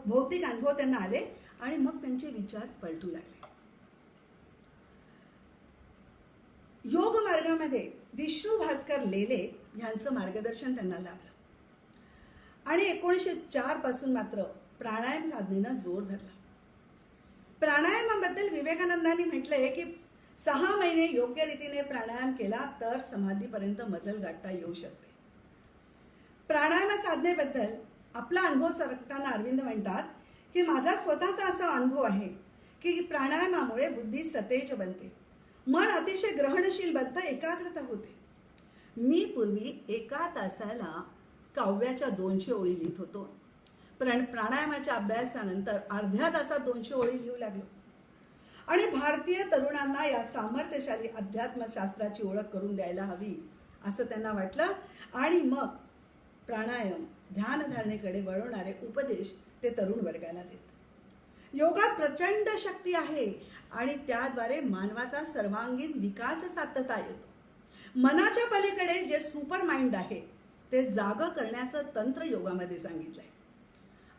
[SPEAKER 1] भौतिक अनुभव त्यांना आले आणि मग त्यांचे विचार पलटू लागले. योग मार्गामध्ये विष्णू भास्कर लेले यांचं मार्गदर्शन त्यांना लाभलं आणि 1904 पासून मात्र प्राणायाम साधनेनं जोर धरला. प्राणायामाबद्दल विवेकानंदांनी म्हटलंय की 6 महिने योग्य रीतीने प्राणायाम केला तर समाधीपर्यंत मजल गाठता येऊ शकते. प्राणायाम साधनेबद्दल आपला अनुभव सांगताना अरविंद म्हणतात की माझा स्वतःचा असा अनुभव आहे की प्राणायामामुळे बुद्धी सतेज बनते, मन अतिशय ग्रहणशील बनतं, एकाग्रता होते. मी पूर्वी 1 तासाला काव्याच्या 200 ओळी लिहित होतो, पण प्राणायामाच्या अभ्यासानंतर अर्ध्या तासात 200 ओळी लिहू लागलो. आणि भारतीय तरुणांना या सामर्थ्यशाली अध्यात्मशास्त्राची ओळख करून द्यायला हवी असं त्यांना वाटलं. आणि मग प्राणायाम, ध्यानधारणेकडे वळवणारे उपदेश ते तरुण वर्गाला देत. योगात प्रचंड शक्ती आहे आणि त्याद्वारे मानवाचा सर्वांगीण विकास साधता येतो. मनाच्या पलीकडे जे सुपर माइंड आहे ते जाग करण्याचं तंत्र योगामध्ये सांगितलंय.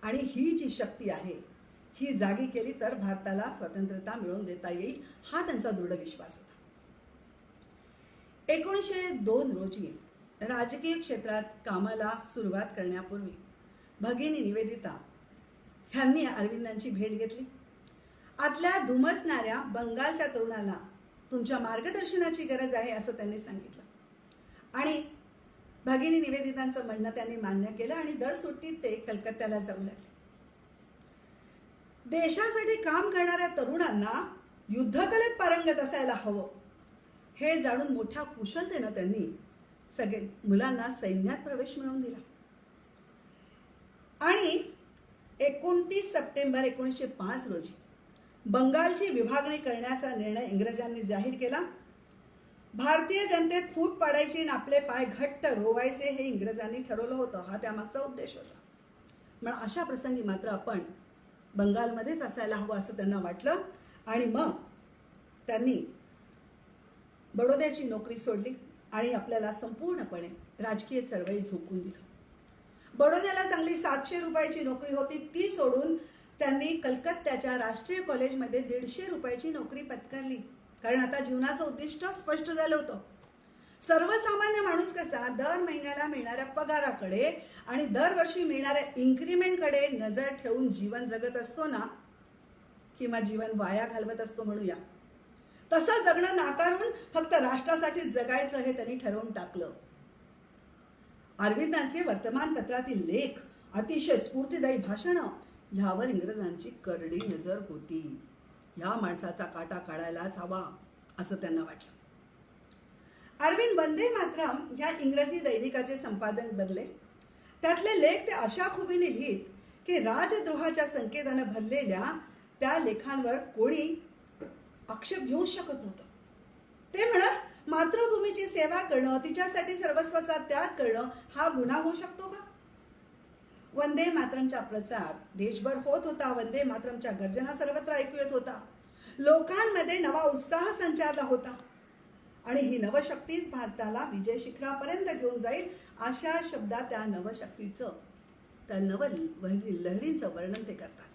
[SPEAKER 1] आणि ही जी शक्ती आहे ही जागी केली तर भारताला स्वतंत्रता मिळवून देता येईल, हा त्यांचा दृढ विश्वास होता. 1902 रोजी राजकीय क्षेत्रात कामाला सुरुवात करण्यापूर्वी भगिनी निवेदिता ह्यांनी अरविंदांची भेट घेतली. आतल्या धुमसणाऱ्या बंगालच्या तरुणाला तुमच्या मार्गदर्शनाची गरज आहे असं त्यांनी सांगितलं. आणि भगिनी निवेदितांचं म्हणणं त्यांनी मान्य केलं आणि दर सुट्टीत ते कलकत्त्याला जाऊ लागले. देशासाठी काम करणाऱ्या तरुणांना युद्धकलेत पारंगत असायला हवं हे जाणून मोठ्या कुशलतेनं त्यांनी सगळे मुलांना सैन्यात प्रवेश मिळवून दिला. आणि 29 सप्टेंबर 1905 रोजी बंगालची विभागणी करण्याचा निर्णय इंग्रजांनी जाहीर केला. भारतीय जनतेत फूट पाडायची आणि आपले पाय घट्ट रोवायचे हे इंग्रजांनी ठरवलं होतं, हा त्यामागचा उद्देश होता. पण अशा प्रसंगी मात्र आपण बंगालमध्येच असायला हवं असं त्यांना वाटलं. आणि मग त्यांनी बडोद्याची नोकरी सोडली आणि आपल्याला संपूर्णपणे राजकीय चळवळीत झोकून दिलं. बडोद्याला चांगली 700 रुपयाची नोकरी होती, ती सोडून त्यांनी कलकत्त्याच्या राष्ट्रीय कॉलेजमध्ये 150 रुपयाची नोकरी पत्करली. कारण आता जीवनाचं उद्दिष्ट स्पष्ट झालं होतं. सर्वसामान्य माणूस कसा दर महिन्याला मिळणाऱ्या पगाराकडे आणि दरवर्षी मिळणाऱ्या इन्क्रिमेंटकडे नजर ठेवून जीवन जगत असतो ना, किंवा जीवन वाया घालवत असतो म्हणूया, तसं जगणं नाकारून फक्त राष्ट्रासाठी जगायचं हे त्यांनी ठरवून टाकलं. अरविंदांचे वर्तमानपत्रातील लेख, अतिशय स्फूर्तिदायी भाषणं ह्यावर इंग्रजांची करडी नजर होती. ह्या माणसाचा काटा काढायलाच हवा असं त्यांना वाटलं. अरविंद वंदे मातरम ह्या इंग्रजी दैनिकाचे संपादन बनले. त्यातले लेख ते अशा खुबीने लिहित की राजद्रोहाच्या संकेतानं भरलेल्या त्या लेखांवर कोणी आक्षेप घेऊ शकत नव्हतं. ते म्हणत मातृभूमीची सेवा करणं, तिच्यासाठी सर्वस्वाचा त्याग करणं हा गुन्हा होऊ शकतो का? वंदे मातरमचा प्रचार देशभर होत होता. वंदे मातरमच्या गर्जना सर्वत्र ऐकू येत होता. लोकांमध्ये नवा उत्साह संचारला होता आणि ही नवशक्तीच भारताला विजय शिखरापर्यंत घेऊन जाईल अशा शब्दात त्या नवशक्तीचं, त्या लहरींचं वर्णन ते करतात.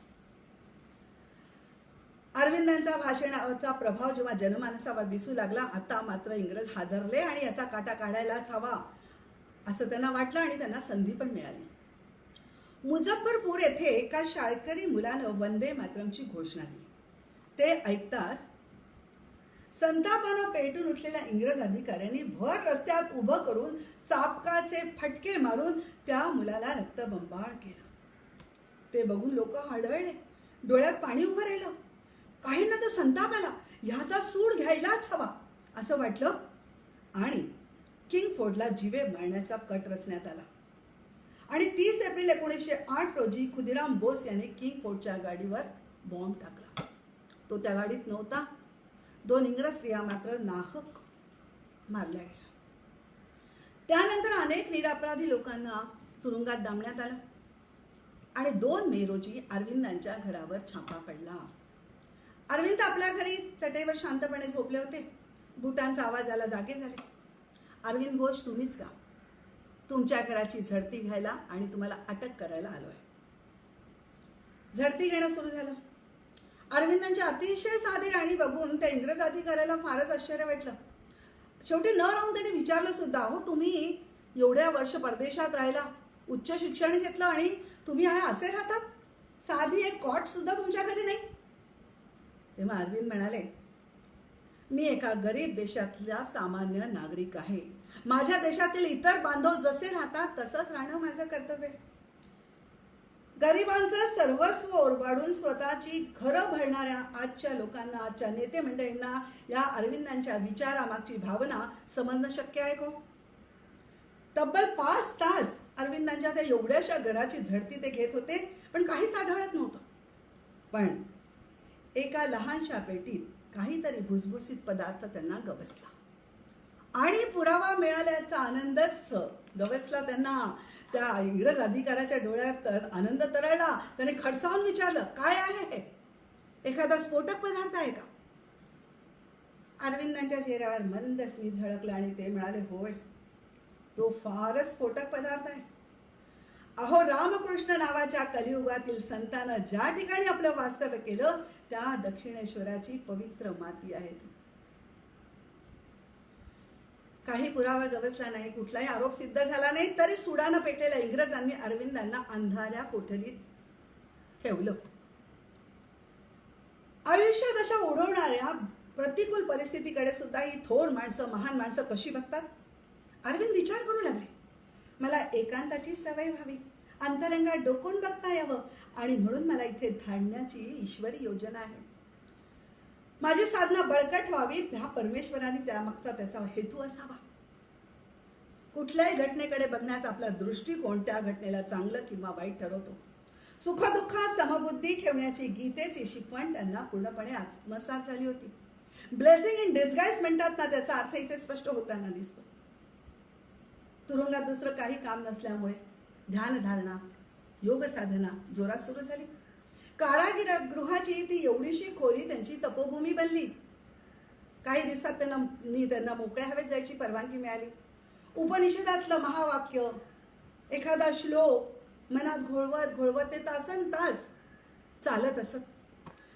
[SPEAKER 1] अरविंदांचा भाषणाचा प्रभाव जेव्हा जनमानसावर दिसू लागला, आता मात्र इंग्रज हादरले आणि याचा काटा काढायलाच हवा असं त्यांना वाटलं आणि त्यांना संधी पण मिळाली. मुझफ्फरपूर येथे एका शाळकरी मुलानं वंदे मातरमची घोषणा दिली. ते ऐकताच संतापानं पेटून उठलेल्या इंग्रज अधिकाऱ्यांनी भर रस्त्यात उभं करून चापकाचे फटके मारून त्या मुलाला रक्तबंबाळ केलं. ते बघून लोक आढळले, डोळ्यात पाणी उभं राहिलं. काहींना तर संताप आला, ह्याचा सूड घ्यायलाच हवा असं वाटलं आणि किंग फोर्डला जीवे मारण्याचा कट रचण्यात आला. आणि 30 एप्रिल 1908 रोजी खुदिराम बोस याने किंग फोर्डच्या गाडीवर बॉम्ब टाकला. तो त्या गाडीत नव्हता. 2 इंग्रज स्त्रिया मात्र नाहक मारल्या गेल्या. त्यानंतर अनेक निरपराधी लोकांना तुरुंगात डांबण्यात आलं आणि 2 मे रोजी अरविंदांच्या घरावर छापा पडला. अरविंद आपल्या घरी चटईवर शांतपणे झोपले होते. बुटांचा आवाज आला, जागे झाले. अरविंद घोष, तुम्हीच का? तुमच्या घराची झडती घ्यायला आणि तुम्हाला अटक करायला आलोय. झडती घेणं सुरू झालं. अरविंदांची अतिशय साधी राणी बघून त्या इंग्रज अधिकाऱ्याला फारच आश्चर्य वाटलं. शेवटी न राहून त्याने विचारलं सुद्धा, हो तुम्ही एवढ्या वर्ष परदेशात राहिला, उच्च शिक्षण घेतलं आणि तुम्ही असे राहतात? साधी एक कॉट सुद्धा तुमच्या घरी नाही? तेव्हा अरविंद म्हणाले, मी एका गरीब देशातला सामान्य नागरिक आहे. माझ्या देशातील इतर बांधव जसे राहतात तसंच राहणं माझं कर्तव्य. गरिबांचं सर्वस्व ओरबाडून स्वतःची घरं भरणाऱ्या आजच्या लोकांना, आजच्या नेते मंडळींना या अरविंदांच्या विचारामागची भावना समजणं शक्य आहे का? तब्बल 5 तास अरविंदांच्या त्या एवढ्याशा घराची झडती ते घेत होते, पण काहीच आढळत नव्हतं. पण एका लहानशा पेटीत काहीतरी भुसभुसीत पदार्थ त्यांना गवसला आणि पुरावा मिळाल्याचा आनंदच गवसला त्यांना. त्या इंग्रज अधिकाऱ्याच्या डोळ्यात आनंद तरळला. त्याने खडसावून विचारलं, काय आहे हे? एखादा स्फोटक पदार्थ आहे का? अरविंदांच्या चेहऱ्यावर मंद स्मित झळकलं आणि ते म्हणाले, होय, तो फारच स्फोटक पदार्थ आहे. अहो, रामकृष्ण नावाच्या कलियुगातील संतानं ज्या ठिकाणी आपलं वास्तव्य केलं त्या दक्षिणेश्वराची पवित्र माती आहे ती. काही पुरावा गवसला नाही, कुठलाही आरोप सिद्ध झाला नाही, तरी सुडानं पेटलेल्या इंग्रजांनी अरविंदांना अंधाऱ्या कोठडीत ठेवलं. आयुष्यात अशा ओढवणाऱ्या प्रतिकूल परिस्थितीकडे सुद्धा ही थोर माणसं, महान माणसं कशी बघतात? अरविंद विचार करू लागले, मला एकांताची सवय व्हावी, अंतरंगात डोकून बघता यावं आणि म्हणून मला इथे धाडण्याची ईश्वरी योजना आहे. माझी साधना बळकट व्हावी, ह्या परमेश्वराने त्यामागचा त्याचा हेतू असावा. कुठल्याही घटनेकडे बघण्याचा आपला दृष्टिकोन त्या घटनेला चांगलं किंवा वाईट ठरवतो. सुखदुःखात समबुद्धी ठेवण्याची गीतेची शिकवण त्यांना पूर्णपणे आत्मसात झाली होती. ब्लेसिंग इन डिस्गाइज म्हणतात ना, त्याचा अर्थ इथे स्पष्ट होताना दिसतो. तुरुंगात दुसरं काही काम नसल्यामुळे ध्यानधारणा, योग साधना जोरात सुरू झाली. कारागृहाची ती एवढीशी खोली त्यांची तपोभूमी बनली. काही दिवसात त्यांना मोकळ्या हवेत जायची परवानगी मिळाली. उपनिषदातलं महावाक्य, एखादा श्लोक मनात घोळवत घोळवत ते तासन तास चालत असत.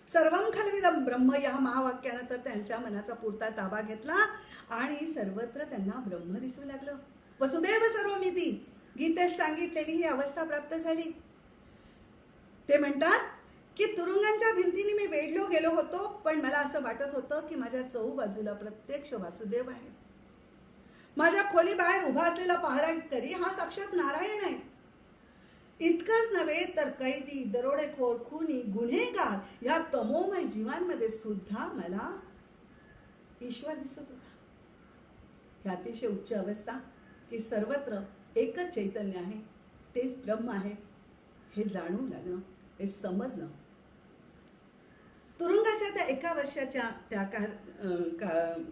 [SPEAKER 1] सर्वं खल्विदं ब्रह्म या महावाक्यानं तर त्यांच्या मनाचा पुरता ताबा घेतला आणि सर्वत्र त्यांना ब्रह्म दिसू लागलं. वसुदैव सर्वमिती गीतेत सांगितलेली ही अवस्था प्राप्त झाली. ते म्हणतात की तुरुंगांच्या भिंतीने मी वेढलो गेलो होतो, पण मला असं वाटत होतं की माझ्या चहूबाजूला प्रत्यक्ष वासुदेव आहे. माझ्या खोली बाहेर उभा असलेला पहारेकरी हा साक्षात नारायण आहे. इतकंच नव्हे तर कैदी, दरोडेखोर, खुनी, गुन्हेगार या तमोमय जीवांमध्ये सुद्धा मला ईश्वर दिसत होता. ही अतिशय उच्च अवस्था की सर्वत्र एकच चैतन्य आहे, तेच ब्रह्म आहे, हे जाणून लागणं, हे समजणं. तुरुंगाच्या त्या 1 वर्षाच्या त्या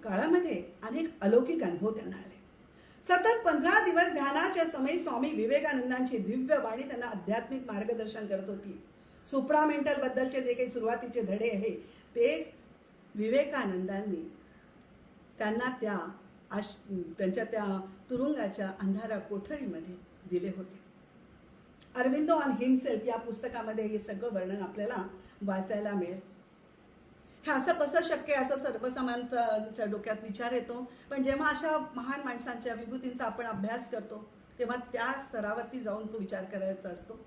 [SPEAKER 1] काळामध्ये अनेक अलौकिक अनुभव त्यांना आले. सतत 15 दिवस ध्यानाच्या समयी स्वामी विवेकानंदांची दिव्य वाणी त्यांना आध्यात्मिक मार्गदर्शन करत होती. सुप्रामेंटल बद्दलचे जे काही सुरुवातीचे धडे आहे ते विवेकानंदांनी त्यांना त्यांच्या त्या तुरुंगाच्या अंधारा कोठडीमध्ये दिले होते. अरविंदो ऑन हिमसेल्फ या पुस्तकामध्ये हे सगळं वर्णन आपल्याला वाचायला मिळेल. हे असं कसं शक्य असं सर्वसामान्यांच्या डोक्यात विचार येतो, पण जेव्हा अशा महान माणसांच्या विभूतींचा आपण अभ्यास करतो तेव्हा त्या स्तरावरती जाऊन तो विचार करायचा असतो.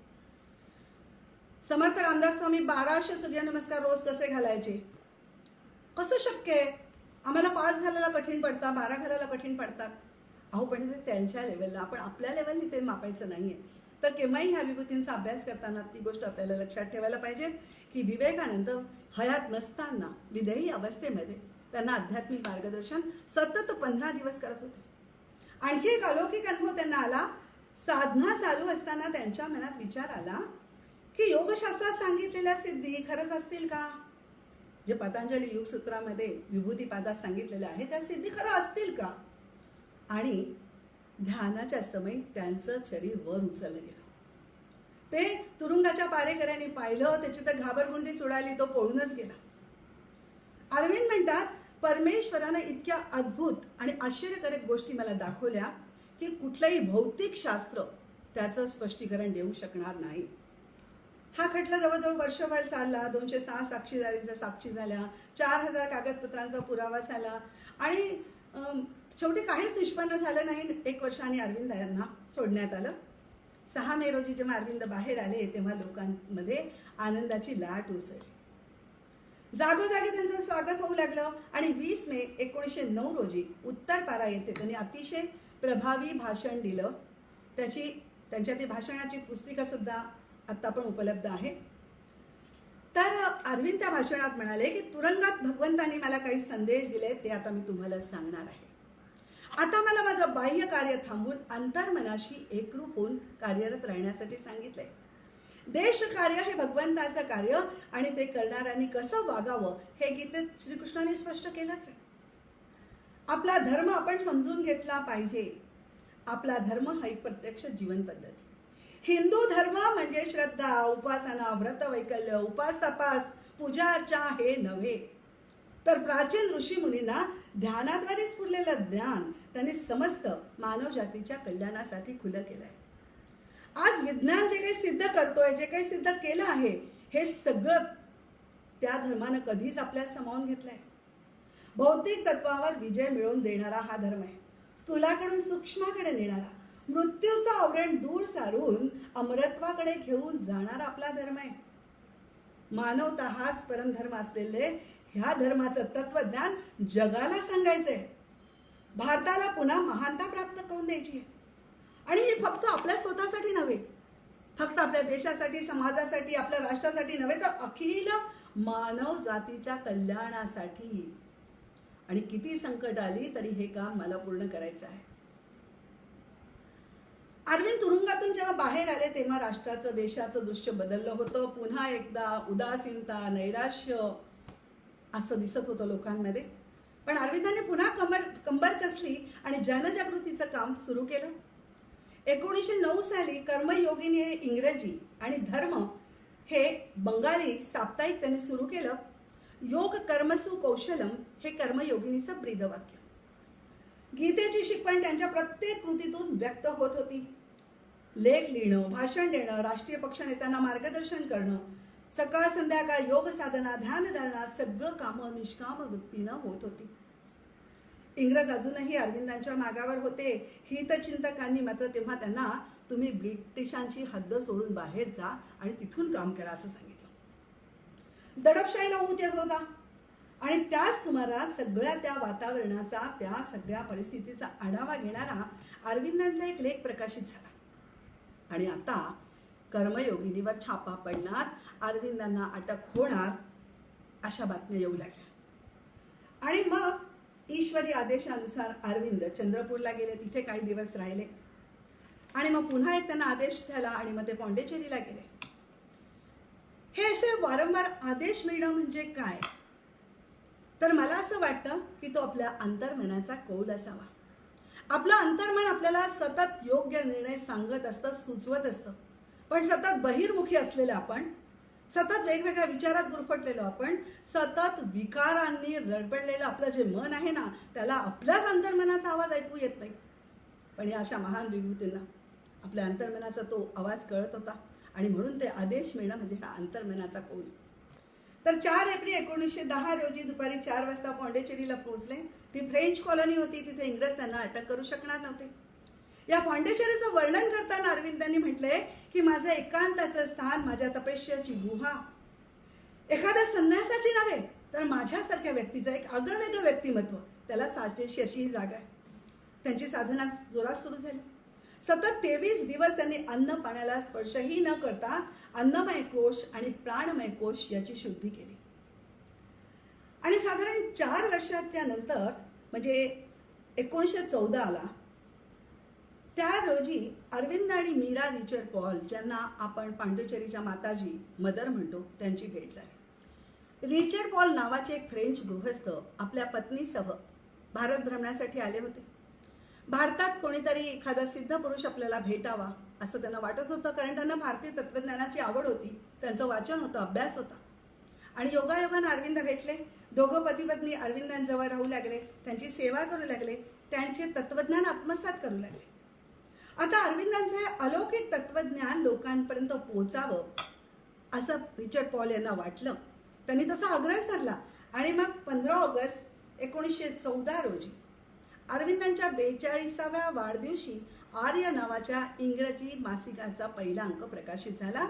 [SPEAKER 1] समर्थ रामदास स्वामी 1200 सूर्यनमस्कार रोज कसे घालायचे? कसं शक्य आहे? आम्हाला 5 घालायला कठीण पडतात, 12 घालायला कठीण पडतात. अहो पण ते त्यांच्या लेवलला, आपण आपल्या लेवलनी ते मापायचं नाहीये. तर केव्हाही ह्या विभूतींचा अभ्यास करताना ती गोष्ट आपल्याला लक्षात ठेवायला पाहिजे की विवेकानंद हयात नसताना विदेही अवस्थेमध्ये त्यांना आध्यात्मिक मार्गदर्शन सतत 15 दिवस करत होते. आणखी एक अलौकिक अनुभव त्यांना आला. साधना चालू असताना त्यांच्या मनात विचार आला की योगशास्त्रात सांगितलेल्या सिद्धी खरंच असतील का? जे पतंजली योगसूत्रामध्ये विभूतीपादात सांगितलेले आहे त्या सिद्धी खरं असतील का? आणि ध्यानाच्या समयी त्यांचं शरीर वर उचललं गेलं. ते तुरुंगाच्या पारेकऱ्यांनी पाहिलं, त्याची तर घाबरगुंडीच उडाली, तो पळूनच गेला. अरविंद म्हणतात, परमेश्वरानं इतक्या अद्भुत आणि आश्चर्यकारक गोष्टी मला दाखवल्या की कुठलंही भौतिक शास्त्र त्याचं स्पष्टीकरण देऊ शकणार नाही. हा खटला जवळजवळ वर्षभर चालला. 206 साक्षीदारांच्या साक्षी झाल्या, 4000 कागदपत्रांचा पुरावा झाला आणि शेवटी काहीच निष्पन्न झालं नाही. 1 वर्षांनी अरविंद यांना सोडण्यात आलं. 6 मे रोजी जेव्हा अरविंद बाहेर आले तेव्हा लोकांमध्ये आनंदाची लाट उसळली. जागोजागी त्यांचं स्वागत होऊ लागलं आणि 20 मे 1909 रोजी उत्तरपारा येथे त्यांनी अतिशय प्रभावी भाषण दिलं. त्यांच्या ती भाषणाची पुस्तिका सुद्धा आत्ता पण उपलब्ध आहे. तर अरविंद त्या भाषणात म्हणाले की तुरुंगात भगवंतांनी मला काही संदेश दिले, ते आता मी तुम्हाला सांगणार आहे. आता मला माझं बाह्य कार्य थांबून अंतर्मनाशी एकरूप होऊन कार्यरत राहण्यासाठी सांगितलंय. देश कार्य हे भगवंताचं कार्य आणि ते करणाऱ्यांनी कसं वागावं हे गीतेत श्रीकृष्णाने स्पष्ट केलंच आहे. आपला धर्म आपण समजून घेतला पाहिजे. आपला धर्म हा एक प्रत्यक्ष जीवन पद्धती. हिंदू धर्म म्हणजे श्रद्धा, उपासना, व्रत वैकल्य, उपास तपास, पूजा अर्चा हे नव्हे, तर प्राचीन ऋषी मुनींना ध्यानाद्वारे स्फुरलेलं ज्ञान त्यांनी समस्त मानवजातीच्या कल्याणासाठी खुलं केलंय. आज विज्ञान जे काही सिद्ध करतोय, जे काही सिद्ध केलं आहे, हे सगळं त्या धर्मानं कधीच आपल्यात सामावून घेतलंय. भौतिक तत्वावर विजय मिळवून देणारा हा धर्म आहे. स्थूलाकडून सूक्ष्माकडे नेणारा, मृत्यूचं आवरण दूर सारून अमरत्वाकडे घेऊन जाणारा आपला धर्म आहे. मानवता हाच परमधर्म असलेले ह्या धर्माचं तत्वज्ञान जगाला सांगायचंय. भारताला पुन्हा महानता प्राप्त करून द्यायची आहे. आणि हे फक्त आपल्या स्वतःसाठी नव्हे, फक्त आपल्या देशासाठी, समाजासाठी, आपल्या राष्ट्रासाठी नव्हे, तर अखिल मानव जातीच्या कल्याणासाठी. आणि किती संकट आली तरी हे काम मला पूर्ण करायचं आहे. अरविंद तुरुंगातून जेव्हा बाहेर आले तेव्हा राष्ट्राचं, देशाचं दृश्य बदललं होतं. पुन्हा एकदा उदासीनता, नैराश्य असं दिसत होतं लोकांमध्ये. पण अरविंदांनी पुन्हा कंबर कसली आणि जनजागृतीचं काम सुरू केलं. 1909 साली कर्मयोगिनी हे इंग्रजी आणि धर्म हे बंगाली साप्ताहिक त्यांनी सुरू केलं. योग कर्मसु कौशलम हे कर्मयोगिनीचं ब्रीदवाक्य. गीतेची शिकवण त्यांच्या प्रत्येक कृतीतून व्यक्त होत होती. लेख लिहिणं, भाषण देणं, राष्ट्रीय पक्ष नेत्यांना मार्गदर्शन करणं, सकाळ संध्याकाळ योग साधना, ध्यान धारणा सगळं कामं निष्काम वृत्तीनं होत होती. इंग्रज अजूनही अरविंदांच्या मागावर होते. हितचिंतकांनी मात्र तेव्हा त्यांना तुम्ही ब्रिटिशांची हद्द सोडून बाहेर जा आणि तिथून काम करा असं सांगितलं. दडपशाहीला ऊत येत होता आणि त्याच सुमारास सगळ्या त्या वातावरणाचा, त्या सगळ्या परिस्थितीचा आढावा घेणारा अरविंदांचा एक लेख प्रकाशित झाला. आणि आता कर्मयोगिनीवर छापा पडणार, अरविंदांना अटक होणार अशा बातम्या येऊ लागल्या. आणि मग ईश्वरी आदेशानुसार अरविंद चंद्रपूरला गेले, तिथे काही दिवस राहिले आणि मग पुन्हा एक त्यांना आदेश झाला आणि मग ते पॉंडिचेरीला गेले. हे असे वारंवार आदेश मिळणं म्हणजे काय, तर मला असं वाटतं की तो आपल्या अंतर्मनाचा कौल असावा. आपलं अंतर्मन आपल्याला सतत योग्य निर्णय सांगत असतं, सुचवत असतं. पण सतत बहिर्मुखी असलेलं आपण, सतत वेगवेगळ्या विचारात गुरफटलेलो आपण, सतत विकारांनी रडपडलेलं आपलं जे मन आहे ना, त्याला आपल्याच अंतर्मनाचा आवाज ऐकू येत नाही. पण या अशा महान विभूतींना आपल्या अंतर्मनाचा तो आवाज कळत होता आणि म्हणून ते आदेश मिळणं म्हणजे हा अंतर्मनाचा कौल. तर 4 एप्रिल 1910 रोजी दुपारी 4 वाजता पॉंडिचेरीला पोहोचले. ती फ्रेंच कॉलनी होती, तिथे इंग्रज त्यांना अटक करू शकणार नव्हते. या पॉंडिचेरीचं वर्णन करताना अरविंदांनी म्हटलंय की माझं एकांताचं स्थान, माझ्या तपस्याची गुहा, एखाद्या संन्यासाची नव्हे तर माझ्यासारख्या व्यक्तीचं एक आगळंवेगळं व्यक्तिमत्व, त्याला साजेशी अशी ही जागा आहे. त्यांची साधना जोरात सुरू झाली. सतत 23 दिवस त्यांनी अन्न पाण्याला स्पर्शही न करता अन्नमय कोश आणि प्राणमय कोश याची शुद्धी केली. आणि साधारण 4 वर्षाच्या नंतर म्हणजे 1914ला त्या रोजी अरविंद आणि मीरा रिचर्ड पॉल, ज्यांना आपण पांडिचेरीच्या माताजी मदर म्हणतो, त्यांची भेट झाली. रिचर्ड पॉल नावाचे एक फ्रेंच गृहस्थ आपल्या पत्नीसह भारत भ्रमणासाठी आले होते. भारतात कोणीतरी एखादा सिद्ध पुरुष आपल्याला भेटावा असं त्यांना वाटत होतं, कारण त्यांना भारतीय तत्त्वज्ञानाची आवड होती, त्यांचं वाचन होतं, अभ्यास होता. आणि योगायोगानं अरविंद भेटले. दोघं पती पत्नी अरविंदांजवळ राहू लागले, त्यांची सेवा करू लागले, त्यांचे तत्त्वज्ञान आत्मसात करू लागले. आता अरविंदांचे अलौकिक तत्त्वज्ञान लोकांपर्यंत पोहोचावं असं रिचर्ड पॉल यांना वाटलं. त्यांनी तसा आग्रह धरला आणि मग 15 ऑगस्ट 1914 रोजी अरविंदांच्या 42व्या वाढदिवशी आर्य नावाच्या इंग्रजी मासिकाचा पहिला अंक प्रकाशित झाला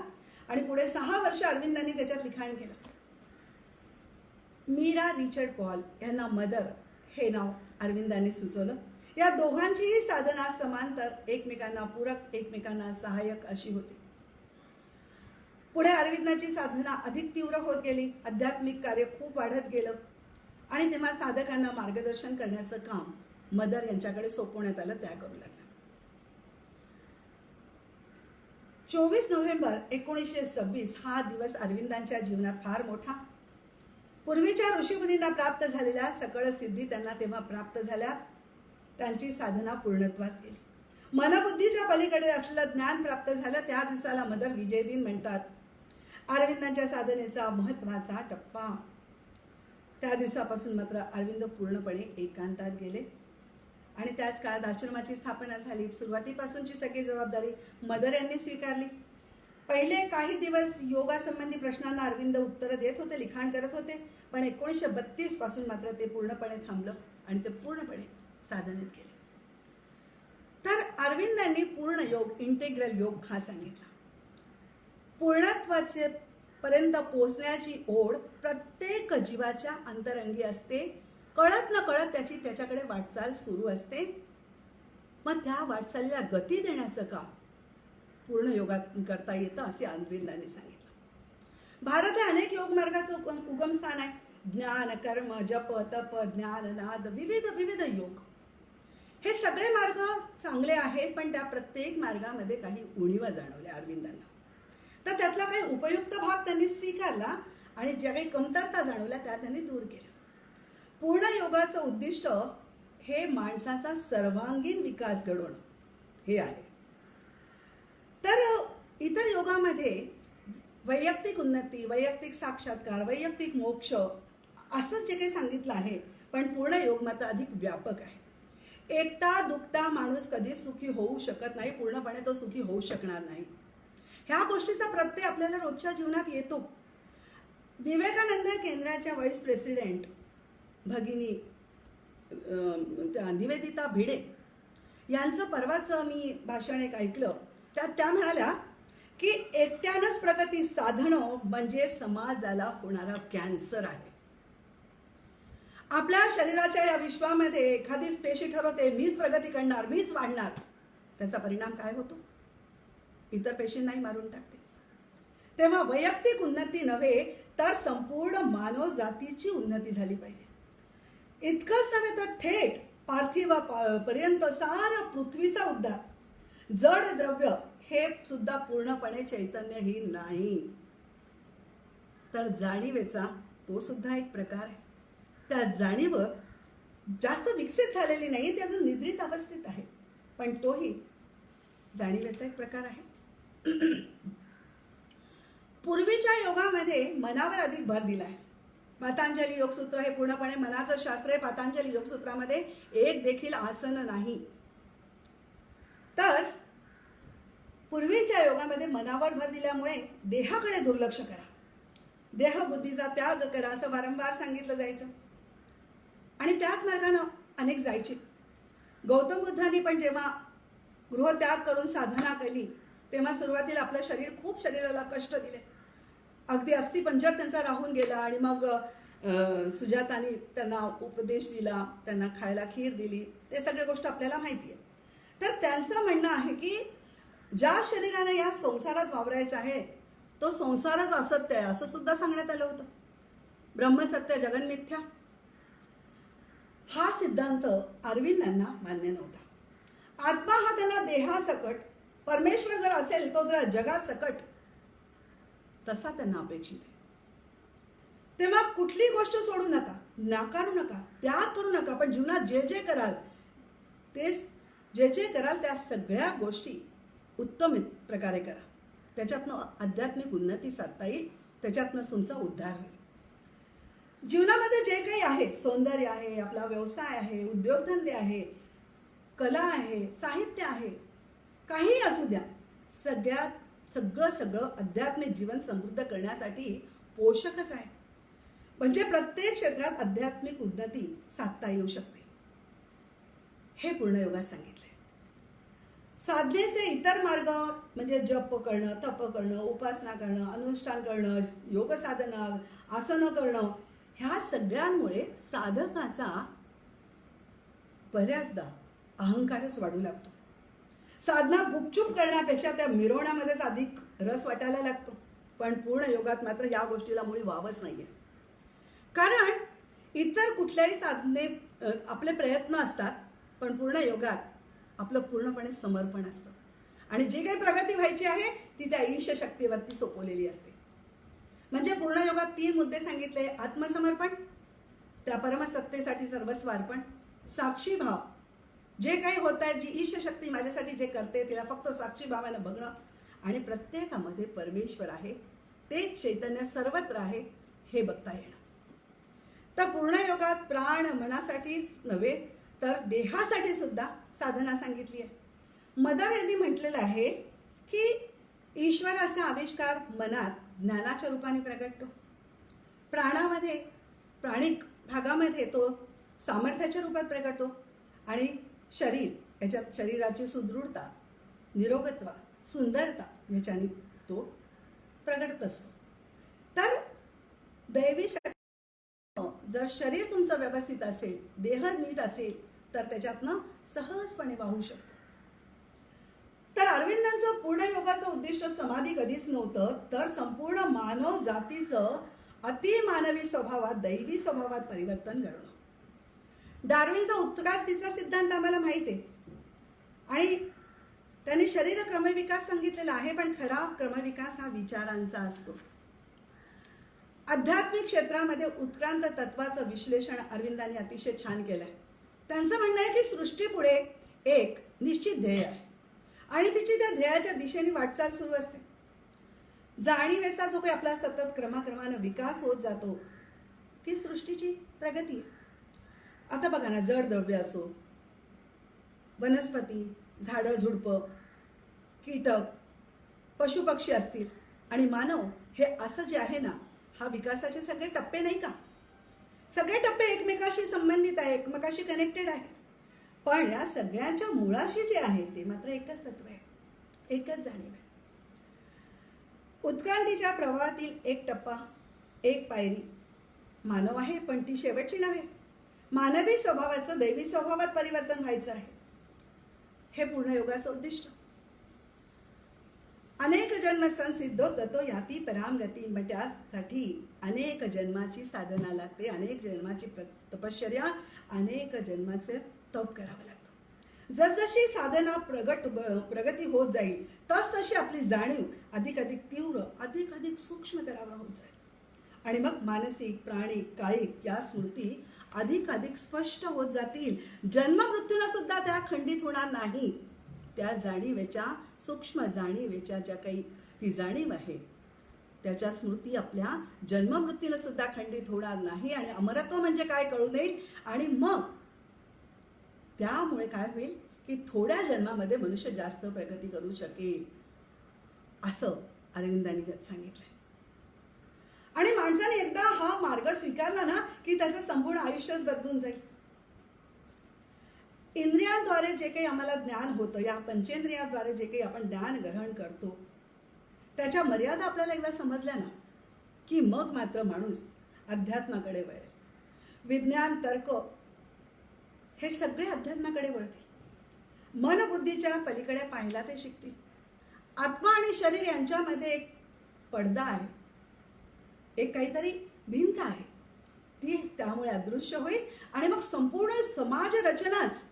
[SPEAKER 1] आणि पुढे 6 वर्ष अरविंदांनी त्याच्यात लिखाण केलं. मीरा रिचर्ड पॉल यांना मदर हे नाव अरविंदांनी सुचवलं. या दोघांचीही साधना समांतर, एकमेकांना पूरक, एकमेकांना सहाय्यक अशी होती. पुढे अरविंदांची साधना अधिक तीव्र होत गेली, आध्यात्मिक कार्य खूप वाढत गेलं आणि तेव्हा साधकांना मार्गदर्शन करण्याचं काम मदर यांच्याकडे सोपवण्यात आलं, त्या करू लागल्या. 24 नोव्हेंबर 1926 हा दिवस अरविंदांच्या जीवनात फार मोठा. पूर्वीच्या ऋषीमुनींना प्राप्त झालेल्या सकळ सिद्धी त्यांना तेव्हा प्राप्त झाल्या. त्यांची साधना पूर्णत्वास गेली. मनबुद्धीच्या पलीकडे असलेलं ज्ञान प्राप्त झालं. त्या दिवसाला मदर विजय दिन म्हणतात. अरविंदांच्या साधनेचा महत्त्वाचा टप्पा. त्या दिवसापासून मात्र अरविंद पूर्णपणे एकांतात गेले आणि त्याच काळात आश्रमाची स्थापना झाली. सुरुवातीपासूनची सगळी जबाबदारी मदर यांनी स्वीकारली. पहिले काही दिवस योगासंबंधी प्रश्नांना अरविंद उत्तरं देत होते, लिखाण करत होते, पण 1932 पासून मात्र ते पूर्णपणे थांबलं आणि ते पूर्णपणे साधनेत गेले. तर अरविंदांनी पूर्ण योग, इंटेग्रल योग हा सांगितला. पूर्णत्वाचे पर्यंत पोहोचण्याची ओढ प्रत्येक जीवाच्या अंतरंगी असते. कळत न कळत त्याच्याकडे वाटचाल सुरू असते. मग त्या वाटचालीला गती देण्याचं काम पूर्ण योगात करता येतं असे अरविंदांनी सांगितलं. भारत हे अनेक योग मार्गाचं उगमस्थान आहे. ज्ञान, कर्म, जप, तप, ज्ञान, नाद, विविध योग, हे सगळे मार्ग चांगले आहेत, पण त्या प्रत्येक मार्गामध्ये काही उणीवा जाणवल्या अरविंदांना. तर त्यातला काही उपयुक्त भाग त्यांनी स्वीकारला आणि ज्या काही कमतरता जाणवल्या त्या त्यांनी दूर केल्या. पूर्ण योगाचं उद्दिष्ट हे माणसाचा सर्वांगीण विकास घडवणं हे आहे. तर इतर योगामध्ये वैयक्तिक उन्नती, वैयक्तिक साक्षात्कार, वैयक्तिक मोक्ष असंच जे काही सांगितलं आहे, पण पूर्ण योग मात्र अधिक व्यापक आहे. एकटा दुखता माणूस कधीच सुखी होऊ शकत नाही, पूर्णपणे तो सुखी होऊ शकणार नाही. ह्या गोष्टीचा प्रत्यय आपल्याला रोजच्या जीवनात येतो. विवेकानंद केंद्राच्या व्हाईस प्रेसिडेंट भगिनी त्या निवेदिता भिडे यांचं परवाचं मी भाषण एक ऐकलं. त्यात त्या म्हणाल्या की एकट्यानंच प्रगती साधणं म्हणजे समाजाला होणारा कॅन्सर आहे. आपल्या शरीराच्या या विश्वामध्ये एखादीच पेशी ठरवते मीच प्रगती करणार, मीच वाढणार. त्याचा परिणाम काय होतो? इतर पेशींनाही मारून टाकते. तेव्हा वैयक्तिक उन्नती नव्हे तर संपूर्ण मानव जातीची उन्नती झाली पाहिजे. इतकंच नव्हे तर थेट पार्थिवापर्यंत सारा पृथ्वीचा उद्धार. जड द्रव्य हे सुद्धा पूर्णपणे चैतन्यहीन नाही, तर जाणीवेचा तो सुद्धा एक प्रकार आहे. त्या जाणीव जास्त विकसित झालेली नाही, ती अजून निद्रित अवस्थेत आहे, पण तोही जाणीवेचा एक प्रकार आहे. पूर्वीच्या योगामध्ये मनावर अधिक भर दिला आहे. पतंजली योगसूत्र हे पूर्णपणे मनाचं शास्त्र आहे. पतंजली योगसूत्रामध्ये एक देखील आसन नाही. तर पूर्वीच्या योगामध्ये मनावर भर दिल्यामुळे देहाकडे दुर्लक्ष करा, देहबुद्धीचा त्याग करा असं वारंवार सांगितलं जायचं आणि त्याच मार्गानं अनेक जायचे. गौतम बुद्धांनी पण जेव्हा गृहत्याग करून साधना केली तेव्हा सुरुवातीला आपलं शरीर खूप शरीराला कष्ट दिले, अगदी अस्थिपंजर त्यांचा राहून गेला आणि मग सुजातानी त्यांना उपदेश दिला, त्यांना खायला खीर दिली. ते सगळ्या गोष्ट आपल्याला माहिती आहे. तर त्यांचं म्हणणं आहे की ज्या शरीराने या संसारात वावरायचं आहे तो संसारच असत्य आहे असं सुद्धा सांगण्यात आलं होतं. ब्रह्मसत्य जगन्मिथ्या हा सिद्धांत अरविंदांना मान्य नव्हता. आत्मा हा त्यांना देहासकट, परमेश्वर जर असेल तो जर जगासकट तसा त्यांना अपेक्षित आहे. तेव्हा कुठली गोष्ट सोडू नका, नाकारू नका, त्याग करू नका, पण जीवनात जे जे कराल तेच जे जे कराल त्या सगळ्या गोष्टी उत्तम प्रकारे करा. त्याच्यातनं आध्यात्मिक उन्नती साधता येईल, त्याच्यातनंच तुमचा उद्धार होईल. जीवनामध्ये जे काही आहे, सौंदर्य आहे, आपला व्यवसाय आहे, उद्योगधंदे आहे, कला आहे, साहित्य आहे, काही असू द्या, सगळं आध्यात्मिक जीवन समृद्ध करण्यासाठी पोषकच आहे. म्हणजे प्रत्येक क्षेत्रात आध्यात्मिक उन्नती साधता येऊ शकते. हे पूर्ण योगात सांगितले. साधनेचे इतर मार्ग म्हणजे जप करणं, तप करणं, उपासना करणं, अनुष्ठान करणं, योग साधना, आसनं करणं, ह्या सगळ्यांमुळे साधकाचा बऱ्याचदा अहंकारच वाढू लागतो. साधना गुपचूप करण्यापेक्षा त्या मिरवण्यामध्येच अधिक रस वाटायला लागतो. पण पूर्ण योगात मात्र या गोष्टीला मुळी वावच नाहीये. कारण इतर कुठल्याही साधने आपले प्रयत्न असतात, पण पूर्ण योगात आपलं पूर्णपणे समर्पण असतं आणि जी काही प्रगती व्हायची आहे ती त्या ईश शक्तीवरती सोपवलेली असते. म्हणजे पूर्ण योगात 3 मुद्दे सांगितले. आत्मसमर्पण, त्या परमसत्तेसाठी सर्वस्व अर्पण, साक्षी भाव, जे काही होत आहे, जी ईश शक्ती माझ्यासाठी जे करते तिला फक्त साक्षी भावानं बघणं आणि प्रत्येकामध्ये परमेश्वर आहे, ते चैतन्य सर्वत्र आहे हे बघता येणं. तर पूर्ण योगात प्राण मनासाठीच नव्हे तर देहासाठी सुद्धा साधना सांगितली आहे. मदर यांनी म्हटलेलं आहे की ईश्वराचा आविष्कार मनात ज्ञानाच्या रूपाने प्रगटतो, प्राणामध्ये, प्राणिक भागामध्ये तो सामर्थ्याच्या रूपात प्रगटतो आणि शरीर याच्यात शरीराची सुदृढता, निरोगत्वा, सुंदरता याच्याने तो प्रगटत असतो. तर दैवी शक्ती जर शरीर तुमचं व्यवस्थित असेल, देह नीट असेल तर त्याच्यातनं सहजपणे वाहू शकतो. तर अरविंदांचं पूर्ण योगाचं उद्दिष्ट समाधी कधीच नव्हतं, तर संपूर्ण मानव जातीचं अतिमानवी स्वभावात, दैवी स्वभावात परिवर्तन करणं. डार्विनचा उत्क्रांतीचा सिद्धांत आम्हाला माहिती आहे आणि त्यांनी शरीर क्रमविकास सांगितलेला आहे, पण खरा क्रमविकास हा विचारांचा असतो. आध्यात्मिक क्षेत्रामध्ये उत्क्रांत तत्वाचं विश्लेषण अरविंदांनी अतिशय छान केलंय. त्यांचं म्हणणं आहे की सृष्टीपुढे एक निश्चित ध्येय आहे आणि तिची त्या ध्येयाच्या दिशेने वाटचाल सुरू असते. जाणीवेचा जो काही आपला सतत क्रमाक्रमानं विकास होत जातो ती सृष्टीची प्रगती आहे. आता बघा ना, जड द्रव्य असो, वनस्पती, झाडं झुडपं, कीटक, पशुपक्षी असतील आणि मानव, हे असं जे आहे ना, हा विकासाचे सगळे टप्पे नाही का? सगळे टप्पे एकमेकाशी संबंधित आहे, एकमेकाशी कनेक्टेड आहे. पण या सगळ्यांच्या मुळाशी जे आहे ते मात्र एकच तत्व आहे, एकच जाणीव आहे. उत्क्रांतीच्या प्रवाहातील एक टप्पा, एक पायरी मानव आहे, पण ती शेवटची नव्हे. मानवी स्वभावाचं दैवी स्वभावात परिवर्तन व्हायचं आहे, हे पूर्ण योगाचं उद्दिष्ट. अनेक जन्म संसिद्धो ततो याती पराम गती. मग त्यासाठी अनेक जन्माची साधना लागते, अनेक जन्माची तपश्चर्या, अनेक जन्माचे तप करावं लागतं. जसजशी साधना प्रगती होत जाईल तसतशी आपली जाणीव अधिक अधिक तीव्र, अधिक अधिक सूक्ष्म तरावर होत जाईल. आणि मग मानसिक, प्राणिक, कायिक या स्मृती अधिक अधिक स्पष्ट होत जातील. जन्म मृत्यूला सुद्धा त्या खंडित होणार नाही. त्या जाणीवेच्या, सूक्ष्म जाणीवेच्या ज्या काही ती जाणीव आहे त्याच्या स्मृती आपल्या जन्ममृत्यूला सुद्धा खंडित होणार नाही. आणि अमरत्व म्हणजे काय कळून येईल. आणि मग त्यामुळे काय होईल की थोड्या जन्मामध्ये मनुष्य जास्त प्रगती करू शकेल, असं अरविंदांनी त्यात सांगितलंय. आणि माणसाने एकदा हा मार्ग स्वीकारला ना की त्याचं संपूर्ण आयुष्यच बदलून जाईल. इंद्रियांद्वारे जे काही आम्हाला ज्ञान होतं, या पंचेंद्रियांद्वारे जे काही आपण ज्ञान ग्रहण करतो त्याच्या मर्यादा आपल्याला एकदा समजल्या ना की मग मात्र माणूस अध्यात्माकडे वळेल. विज्ञान, तर्क हे सगळे अध्यात्माकडे वळतील. मन बुद्धीच्या पलीकडे पाहायला ते शिकतील. आत्मा आणि शरीर यांच्यामध्ये एक पडदा आहे, एक काहीतरी भिंत आहे, ती त्यामुळे अदृश्य होईल. आणि मग संपूर्ण समाज रचनाच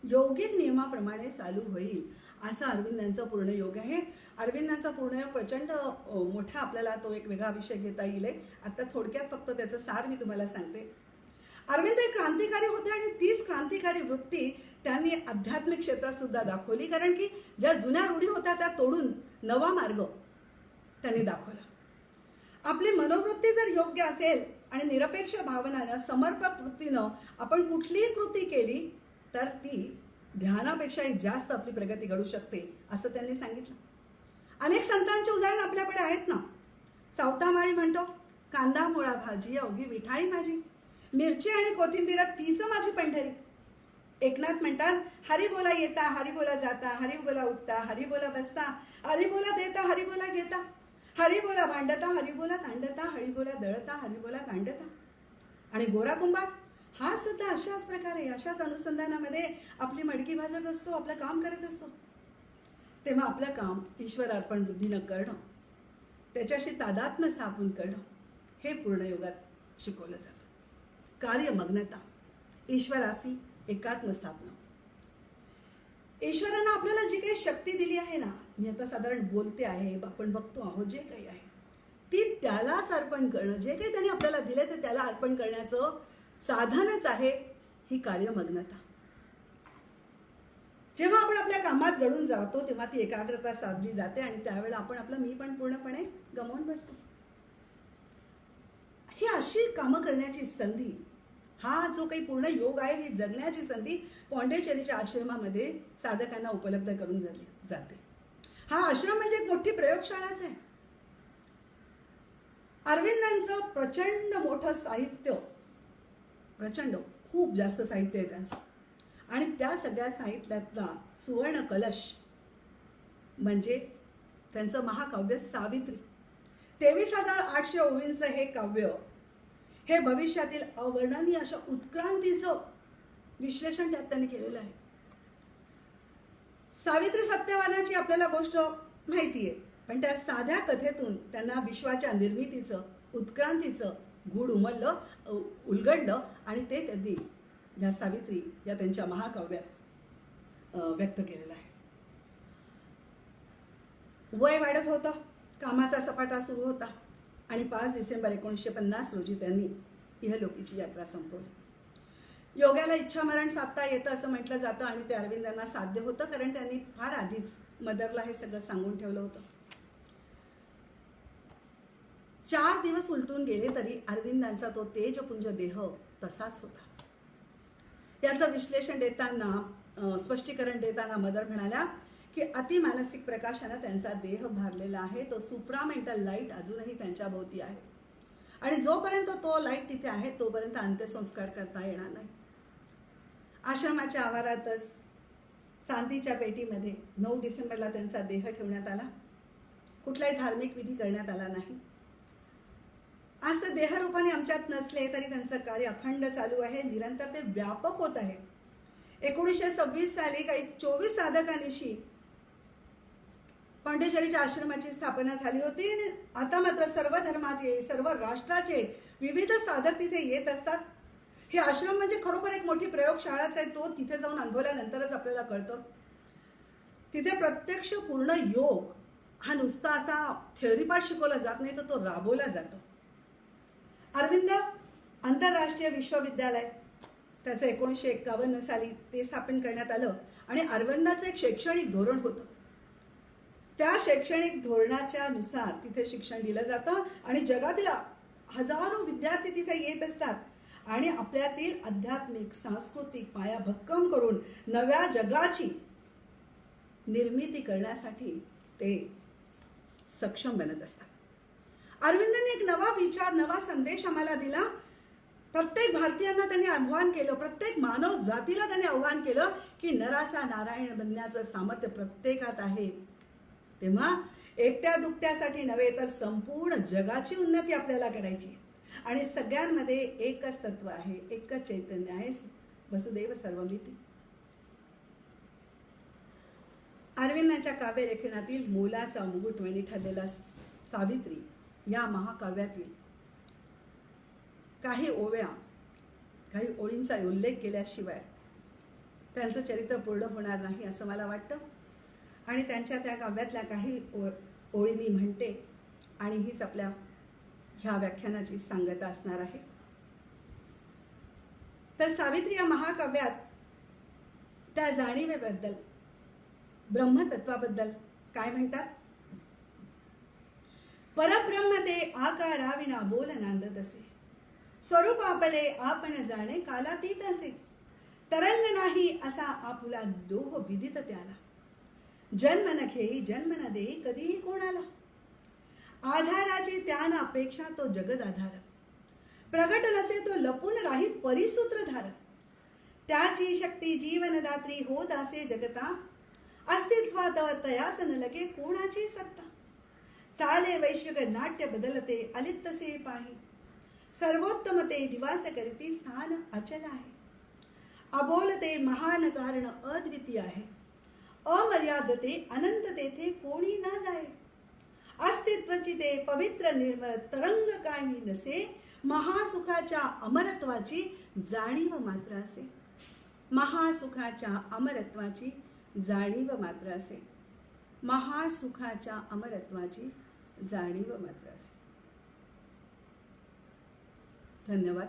[SPEAKER 1] योगिक नियमाप्रमाणे चालू होईल. असा अरविंदांचा पूर्ण योग आहे. अरविंदांचा पूर्ण योग प्रचंड मोठा, आपल्याला तो एक वेगळा विषय घेता येईल. आता थोडक्यात फक्त त्याचं सार मी तुम्हाला सांगते. अरविंद एक क्रांतिकारी होते आणि तीच क्रांतिकारी वृत्ती त्यांनी आध्यात्मिक क्षेत्रात सुद्धा दाखवली. कारण की ज्या जुन्या रूढी होत्या त्या तोडून नवा मार्ग त्यांनी दाखवला. आपली मनोवृत्ती जर योग्य असेल आणि निरपेक्ष भावनानं, समर्पक वृत्तीनं आपण कुठलीही कृती केली तर ती ध्यानापेक्षाही जास्त आपली प्रगती घडू शकते, असं त्यांनी सांगितलं. अनेक संतांचे उदाहरण आपल्याकडे आहेत ना. सावतामाळी म्हणतो, कांदा मुळा भाजी अवघी विठाई माझी, मिरची आणि कोथिंबीरात तीच माझी पंढरी. एकनाथ म्हणतात, हरी बोला येता, हरी बोला जाता, हरी बोला उठता, हरी बोला बसता, हरी बोला देता, हरी बोला घेता, हरी बोला भांडता, हरी बोला तांडता, हरी बोला दळता, हरी बोला कांडता. आणि गोरा कुंभार हा सुद्धा अशाच प्रकारे, अशाच अनुसंधानामध्ये आपली मडकी भाजत असतो, आपलं काम करत असतो. तेव्हा आपलं काम ईश्वर अर्पण बुद्धीनं करणं, त्याच्याशी तादात्म्य स्थापन करणं, हे पूर्ण योगात शिकवलं जातं. कार्यमग्नता, ईश्वराशी एकात्म स्थापना. ईश्वरानं आपल्याला जी काही शक्ती दिली आहे ना, मी आता साधारण बोलते आहे, आपण बघतो आहोत, जे काही आहे ती त्यालाच अर्पण करणं. जे काही त्यांनी आपल्याला दिले ते त्याला अर्पण करण्याचं साधनच आहे ही कार्यमग्नता. जेव्हा आपण आपल्या कामात गळून जातो तेव्हा ती एकाग्रता साधली जाते आणि त्यावेळेला आपण आपलं मी पण पूर्णपणे गमावून बसतो. ही अशी कामं करण्याची संधी, हा जो काही पूर्ण योग आहे, ही जगण्याची संधी पॉंडेचेरीच्या आश्रमामध्ये साधकांना उपलब्ध करून जाते. हा आश्रम म्हणजे एक मोठी प्रयोगशाळाच आहे. अरविंदांचं प्रचंड मोठं साहित्य, प्रचंड खूप जास्त साहित्य आहे त्यांचं. आणि त्या सगळ्या साहित्यातला सुवर्ण कलश म्हणजे त्यांचं महाकाव्य सावित्री. 23,800 ओवींचं हे काव्य, हे भविष्यातील अवर्णनीय अशा उत्क्रांतीचं विश्लेषण त्यात त्यांनी केलेलं आहे. सावित्री सत्यवानाची आपल्याला गोष्ट माहिती आहे, पण त्या साध्या कथेतून त्यांना विश्वाच्या निर्मितीचं, उत्क्रांतीचं गूढ उलगडलं आणि ते त्यांनी या सावित्री या त्यांच्या महाकाव्यात व्यक्त केलेलं आहे. वय वाढत होतं, कामाचा सपाटा सुरू होता आणि 5 डिसेंबर 1950 रोजी त्यांनी इहलोकीची यात्रा संपवली. योगाला इच्छा मरण साधता येतं असं म्हटलं जातं आणि ते अरविंदांना साध्य होतं, कारण त्यांनी फार आधीच मदरला हे सगळं सांगून ठेवलं होतं. 4 दिवस उलटून गेले तरी अरविंदांचा तो तेजपुंज देह तसाच होता. याचं विश्लेषण देताना, स्पष्टीकरण देताना मदर म्हणाल्या की अतिमानसिक प्रकाशानं त्यांचा देह भारलेला आहे. तो सुप्रामेंटल लाईट अजूनही त्यांच्या भोवती आहे. आणि जोपर्यंत तो लाईट तिथे आहे तोपर्यंत अंत्यसंस्कार करता येणार नाही. आश्रमाच्या आवारातच चांदीच्या पेटीमध्ये 9 डिसेंबरला त्यांचा देह ठेवण्यात आला. कुठलाही धार्मिक विधी करण्यात आला नाही. आज ते देहरूपाने आमच्यात नसले तरी त्यांचं कार्य अखंड चालू आहे, निरंतर ते व्यापक होत आहे. 1926 साली काही 24 साधकांनिशी पांडेचेरीच्या आश्रमाची स्थापना झाली होती आणि आता मात्र सर्व धर्माचे, सर्व राष्ट्राचे विविध साधक तिथे येत असतात. हे आश्रम म्हणजे खरोखर एक मोठी प्रयोगशाळाच आहे. तो तिथे जाऊन अनुभवल्यानंतरच आपल्याला कळतं. तिथे प्रत्यक्ष पूर्ण योग हा नुसता असा थेअरीपाठ शिकवला जात नाही, तर तो राबवला जातो. अरविंद आंतरराष्ट्रीय विश्वविद्यालय, त्याचं 1951 साली ते स्थापन करण्यात आलं आणि अरविंदाचं एक शैक्षणिक धोरण होतं. त्या शैक्षणिक धोरणाच्या नुसार तिथे शिक्षण दिलं जातं आणि जगातील हजारो विद्यार्थी तिथे येत असतात आणि आपल्यातील आध्यात्मिक सांस्कृतिक पाया भक्कम करून नव्या जगाची निर्मिती करण्यासाठी ते सक्षम बनत असतात. अरविंदांनी एक नवा विचार, नवा संदेश आम्हाला दिला. प्रत्येक भारतीयांना त्यांनी आव्हान केलं, प्रत्येक मानव जातीला त्यांनी आव्हान केलं की नराचा नारायण बनण्याचं सामर्थ्य प्रत्येकात आहे. तेव्हा एकट्या दुकट्यासाठी नव्हे तर संपूर्ण जगाची उन्नती आपल्याला करायची आणि सगळ्यांमध्ये एकच तत्व आहे, एकच चैतन्य आहे, वसुदैव सर्वमिती. अरविंदांच्या काव्यलेखनातील मोलाचा मुकुटमणी ठरलेला सावित्री या महाकाव्यातील काही ओव्या, काही ओळींचा उल्लेख केल्याशिवाय त्यांचं चरित्र पूर्ण होणार नाही असं मला वाटतं. आणि त्यांच्या त्या काव्यातल्या काही ओळी मी म्हणते आणि हीच आपल्या ह्या व्याख्यानाची सांगता असणार आहे. तर सावित्री या महाकाव्यात त्या जाणीवेबद्दल, ब्रह्मतत्वाबद्दल काय म्हणतात? परब्रह्म ते आकाराविना बोल नांदत असे, स्वरूप आपले आपण जाणे कालातीत असे, तरंग नाही असा आपुला दोह विदित त्याला, जन्म न खेळी जन्म न देई कधीही कोणाला, आधाराची त्यान अपेक्षा तो जगद आधार, प्रगट नसे तो लपून राही परिसूत्रधार, त्याची शक्ती जीवनदात्री होत असे जगता, अस्तित्वात तयास न लगे कोणाची सत्ता, चाले वैश्विक नाट्य बदलते अलिप्तसे पाही, सर्वोत्तमते निवास करीती स्थान अचल आहे, अबोलते महान कारण अद्वितीय आहे, अमर्यादते अनंत तेथे कोणी न जाय, अस्तित्वाची ते पवित्र निर्मळ तरंग काही नसे, महासुखाच्या अमरत्वाची जाणीव मात्र असे, महासुखाच्या अमरत्वाची जाणीव मात्र असे, महासुखाच्या अमरत्वाची जाणीव मात्र असे. धन्यवाद.